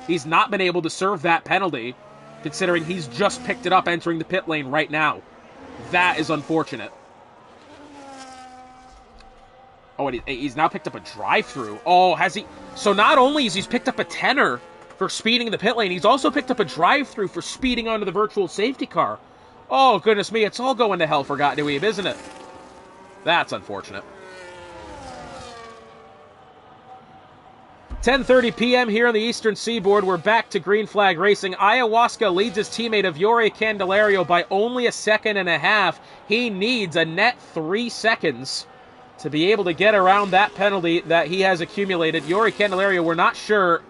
He's not been able to serve that penalty, considering he's just picked it up entering the pit lane right now. That is unfortunate. Oh, and he's now picked up a drive-through. Oh, has he... So not only has he picked up a tenner for speeding in the pit lane, he's also picked up a drive-through for speeding onto the virtual safety car. Oh, goodness me, it's all going to hell for Gottlieb, isn't it? That's unfortunate. 10:30 p.m. here on the Eastern Seaboard. We're back to green flag racing. Ayahuasca leads his teammate Yuri Candelario by only a second and a half. He needs a net 3 seconds to be able to get around that penalty that he has accumulated. Yuri Candelario, we're not sure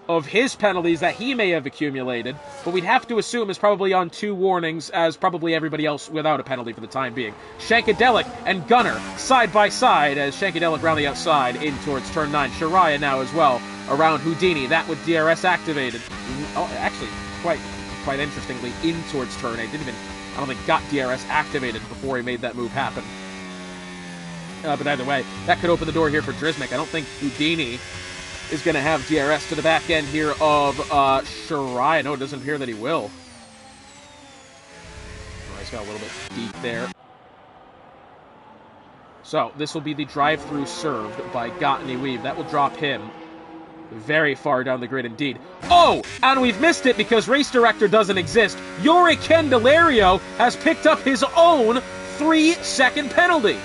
of his penalties that he may have accumulated, but we'd have to assume is probably on 2 warnings, as probably everybody else without a penalty for the time being. Shankadelic and Gunner side by side as Shankadelic round the outside in towards turn 9. Shariah now as well around Houdini, that with DRS activated. Oh, actually, quite interestingly, in towards turn 8. I don't think got DRS activated before he made that move happen. But either way, that could open the door here for Drismic. I don't think Houdini is going to have DRS to the back end here of Shirai. No, it doesn't appear that he will. Oh, he's got a little bit deep there. So, this will be the drive-through served by Gottlieb Weeb. That will drop him very far down the grid indeed. Oh, and we've missed it because Race Director doesn't exist. Yuri Candelario has picked up his own 3-second penalty.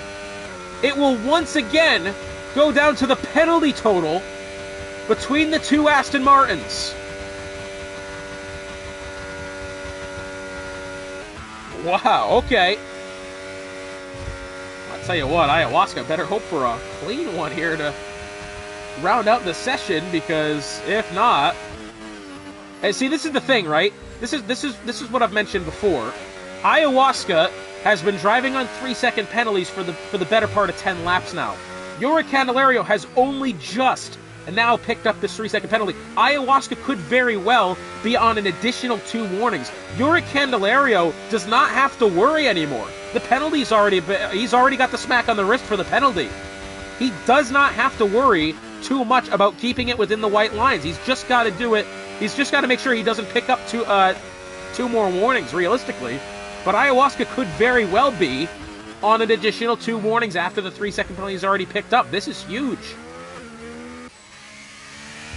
It will once again go down to the penalty total between the 2 Aston Martins. Wow, okay. I'll tell you what, Ayahuasca better hope for a clean one here to round out the session, because if not... And see, this is the thing, right? This is what I've mentioned before. Ayahuasca has been driving on 3-second penalties for the better part of 10 laps now. Yuri Candelario has only just and now picked up this 3-second penalty. Ayahuasca could very well be on an additional 2 warnings. Yuri Candelario does not have to worry anymore. The penalty's he's already got the smack on the wrist for the penalty. He does not have to worry too much about keeping it within the white lines. He's just got to do it. He's just got to make sure he doesn't pick up 2 more warnings, realistically. But Ayahuasca could very well be on an additional 2 warnings after the 3-second penalty he's already picked up. This is huge.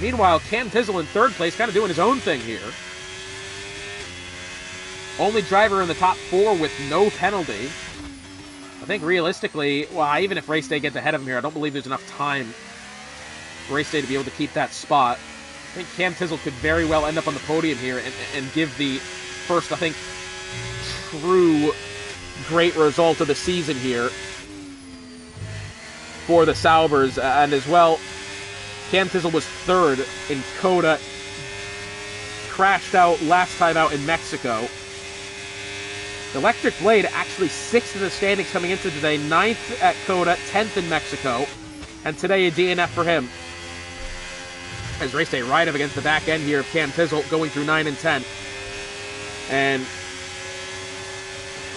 Meanwhile, Cam Tizzle in 3rd place, kind of doing his own thing here. Only driver in the top 4 with no penalty. I think realistically, well, even if Race Day gets ahead of him here, I don't believe there's enough time for Race Day to be able to keep that spot. I think Cam Tizzle could very well end up on the podium here and give the first, I think, true great result of the season here for the Saubers. And as well, Cam Tizzle was 3rd in COTA, crashed out last time out in Mexico. Electric Blade actually 6th in the standings coming into today, 9th at COTA, 10th in Mexico, and today a DNF for him. As Race Day right up against the back end here of Cam Tizzle, going through 9 and 10. And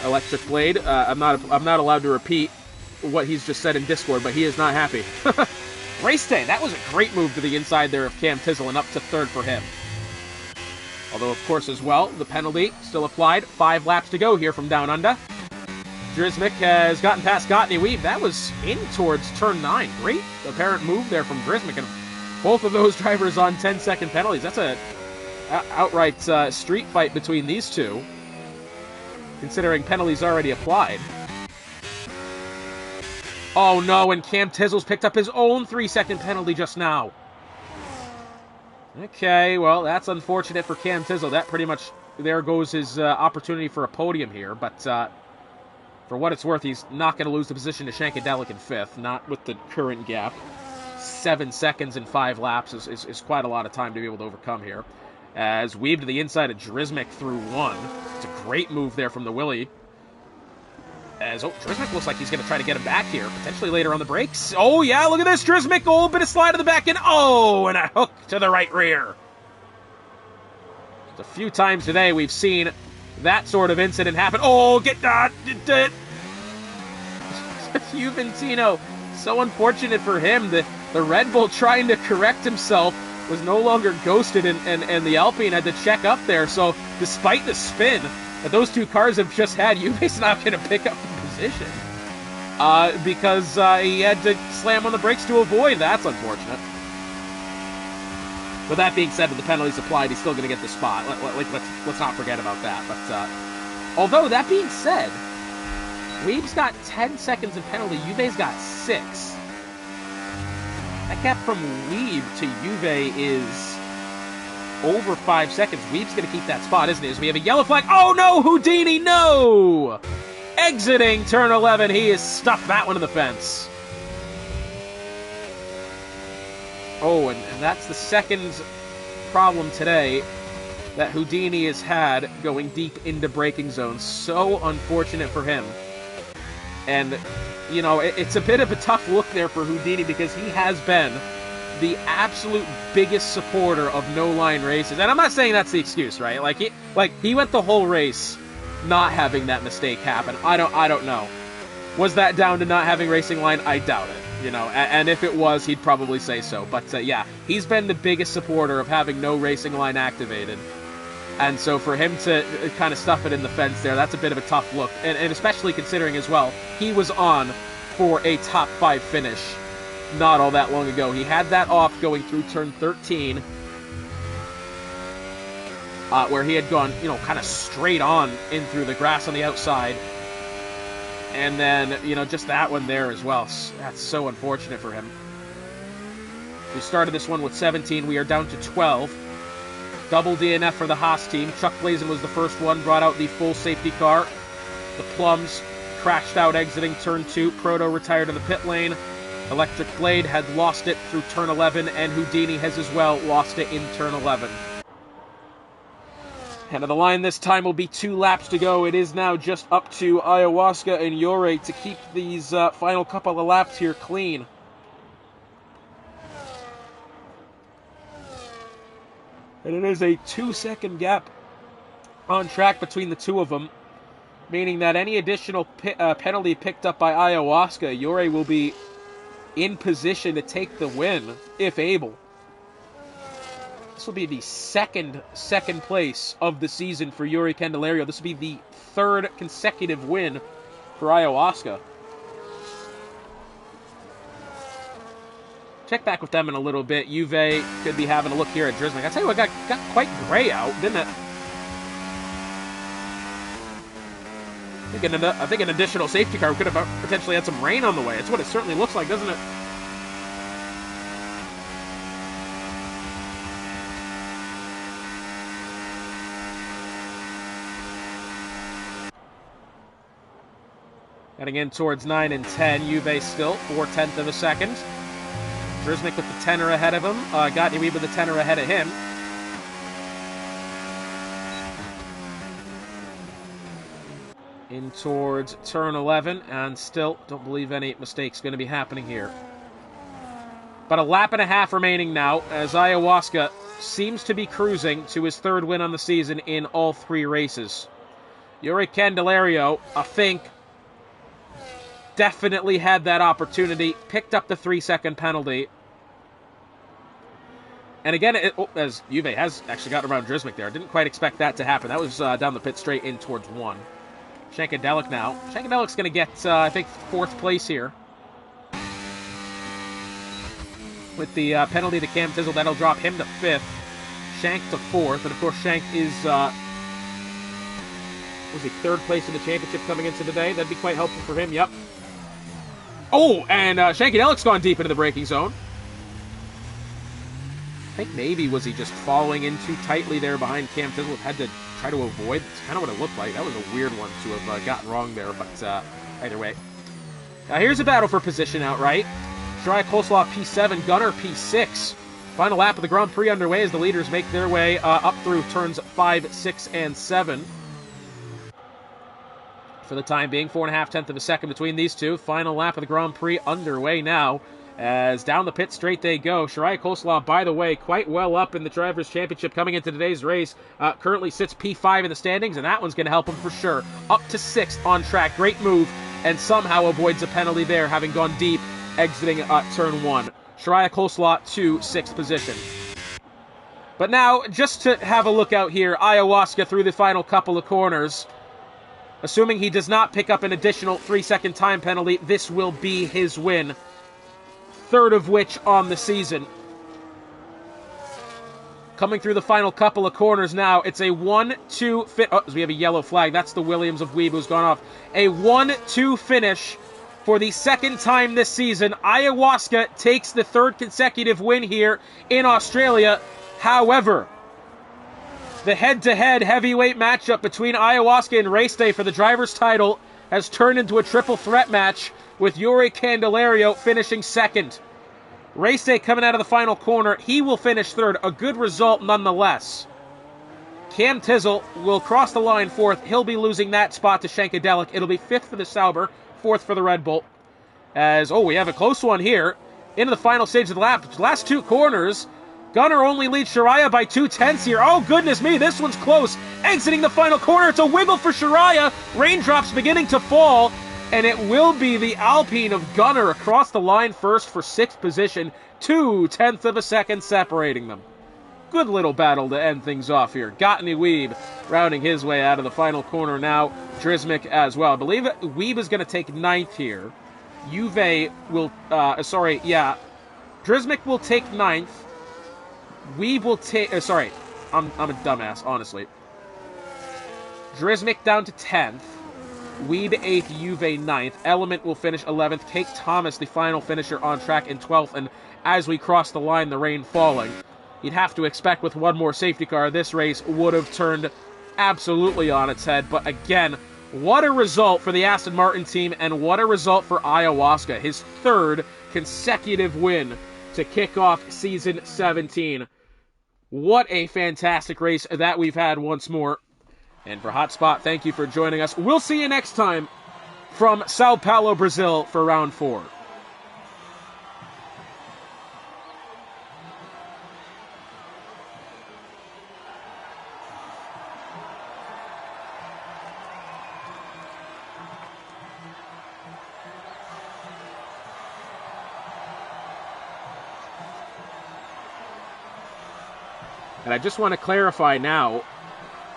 Electric Blade, I'm not allowed to repeat what he's just said in Discord, but he is not happy. Race Day, that was a great move to the inside there of Cam Tizzle, and up to 3rd for him. Although, of course, as well, the penalty still applied. 5 laps to go here from Down Under. Drizmic has gotten past Gottney Weave. That was in towards turn 9. Great apparent move there from Drizmic, and both of those drivers on 10-second penalties. That's a outright street fight between these two, considering penalties already applied. Oh no, and Cam Tizzle's picked up his own 3-second penalty just now. Okay, well, that's unfortunate for Cam Tizzle. That pretty much, there goes his opportunity for a podium here. But for what it's worth, he's not going to lose the position to Shankadelic in 5th, not with the current gap. 7 seconds in 5 laps is quite a lot of time to be able to overcome here. As Weave to the inside of Drizmic through 1. It's a great move there from the Willie. As, Drizmic looks like he's going to try to get him back here, potentially later on the brakes. Oh, yeah, look at this, Drizmic. Oh, bit of slide to the back end. Oh, and a hook to the right rear. Just a few times today we've seen that sort of incident happen. Oh, get that. Juventino, so unfortunate for him. The Red Bull trying to correct himself was no longer ghosted, and the Alpine had to check up there. So despite the spin that those two cars have just had, Juve's not going to pick up the position because he had to slam on the brakes to avoid. That's unfortunate. But that being said, with the penalties applied, he's still going to get the spot. Let's not forget about that. But although that being said, Weave's got 10 seconds in penalty. Juve's got 6. That gap from Weave to Juve is over 5 seconds. Weave's going to keep that spot, isn't he? As we have a yellow flag. Oh, no! Houdini, no! Exiting turn 11. He has stuffed that one in the fence. Oh, and that's the second problem today that Houdini has had going deep into braking zones. So unfortunate for him. And, you know, it's a bit of a tough look there for Houdini because he has been the absolute biggest supporter of no-line races. And I'm not saying that's the excuse, right? Like he went the whole race not having that mistake happen. I don't know. Was that down to not having racing line? I doubt it, you know. And if it was, he'd probably say so. But yeah, he's been the biggest supporter of having no racing line activated. And so for him to kind of stuff it in the fence there, that's a bit of a tough look. And especially considering as well, he was on for a top 5 finish not all that long ago. He had that off going through turn 13, where he had gone, you know, kind of straight on in through the grass on the outside. And then, you know, just that one there as well. That's so unfortunate for him. We started this one with 17. We are down to 12. Double DNF for the Haas team. Chuck Blazin was the first one, brought out the full safety car. The Plums crashed out exiting turn 2. Proto retired in the pit lane. Electric Blade had lost it through turn 11, and Houdini has as well lost it in turn 11. Head of the line this time will be 2 laps to go. It is now just up to Ayahuasca and Yore to keep these final couple of laps here clean. And it is a 2-second gap on track between the two of them, meaning that any additional penalty picked up by Ayahuasca, Yore will be in position to take the win, if able. This will be the second place of the season for Yuri Candelario. This will be the 3rd consecutive win for Ayahuasca. Check back with them in a little bit. Juve could be having a look here at Drismic. I tell you what, got quite gray out, didn't it? I think an additional safety car could have potentially had some rain on the way. It's what it certainly looks like, doesn't it? Heading in towards 9 and 10. Juve still 4/10 of a second. Drismic with the tenor ahead of him. Gatniweeb with the tenor ahead of him. In towards turn 11, and still don't believe any mistakes going to be happening here. About a lap and a half remaining now, as Ayahuasca seems to be cruising to his 3rd win on the season in all 3 races. Yuri Candelario, I think, definitely had that opportunity, picked up the 3-second penalty. And again, as Juve has actually gotten around Drismic there, didn't quite expect that to happen. That was down the pit straight in towards 1. Shankadelic now. Shankadelic's going to get, I think, 4th place here. With the penalty to Cam Tizzle, that'll drop him to 5th. Shank to 4th. And of course, Shank is, was he 3rd place in the championship coming into today? That'd be quite helpful for him, yep. Oh, and Shankadelic's gone deep into the braking zone. I think maybe was he just falling in too tightly there behind Cam Tizzle, had to try to avoid. It's kind of what it looked like. That was a weird one to have gotten wrong there, but either way. Here's a battle for position outright. Shariah Coleslaw P7, Gunner P6. Final lap of the Grand Prix underway as the leaders make their way up through turns 5, 6, and 7. For the time being, 4.5 of a second between these two. Final lap of the Grand Prix underway now. As down the pit straight they go. Shariah Coleslaw, by the way, quite well up in the Drivers' Championship coming into today's race. Currently sits P5 in the standings, and that one's going to help him for sure. Up to 6th on track. Great move, and somehow avoids a penalty there, having gone deep, exiting turn 1. Shariah Coleslaw to 6th position. But now, just to have a look out here, Ayahuasca through the final couple of corners. Assuming he does not pick up an additional 3-second time penalty, this will be his win. 3rd of which on the season. Coming through the final couple of corners now, it's a 1-2 oh, we have a yellow flag. That's the Williams of Weeb who's gone off. A 1-2 finish for the 2nd time this season. Ayahuasca takes the 3rd consecutive win here in Australia. However, the head-to-head heavyweight matchup between Ayahuasca and Race Day for the driver's title has turned into a triple threat match, with Yuri Candelario finishing 2nd. Race Day coming out of the final corner. He will finish 3rd. A good result nonetheless. Cam Tizzle will cross the line 4th. He'll be losing that spot to Shankadelic. It'll be 5th for the Sauber, 4th for the Red Bull. As, we have a close one here. Into the final stage of the lap. Last 2 corners. Gunner only leads Shariah by 2/10 here. Oh, goodness me, this one's close. Exiting the final corner. It's a wiggle for Shariah. Raindrops beginning to fall. And it will be the Alpine of Gunner across the line first for 6th position. 2/10 of a second separating them. Good little battle to end things off here. Gatniweeb rounding his way out of the final corner now. Drismic as well. I believe Weeb is going to take 9th here. Juve will, Drismic will take 9th. Weeb will take, I'm a dumbass, honestly. Drismic down to 10th. Weeb 8th, Juve 9th. Element will finish 11th. Kate Thomas, the final finisher, on track in 12th. And as we cross the line, the rain falling. You'd have to expect with one more safety car, this race would have turned absolutely on its head. But again, what a result for the Aston Martin team, and what a result for Ayahuasca. His 3rd consecutive win to kick off Season 17. What a fantastic race that we've had once more. And for Hotspot, thank you for joining us. We'll see you next time from Sao Paulo, Brazil for round 4. And I just want to clarify now,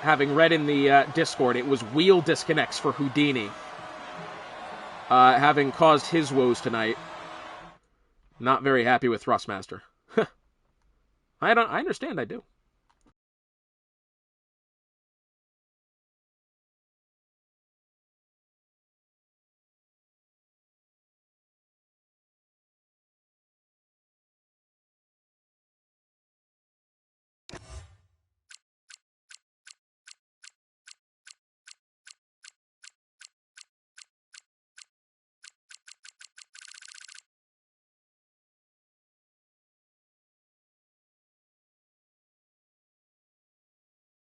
having read in the Discord, it was wheel disconnects for Houdini, having caused his woes tonight. Not very happy with Thrustmaster. I understand, I do.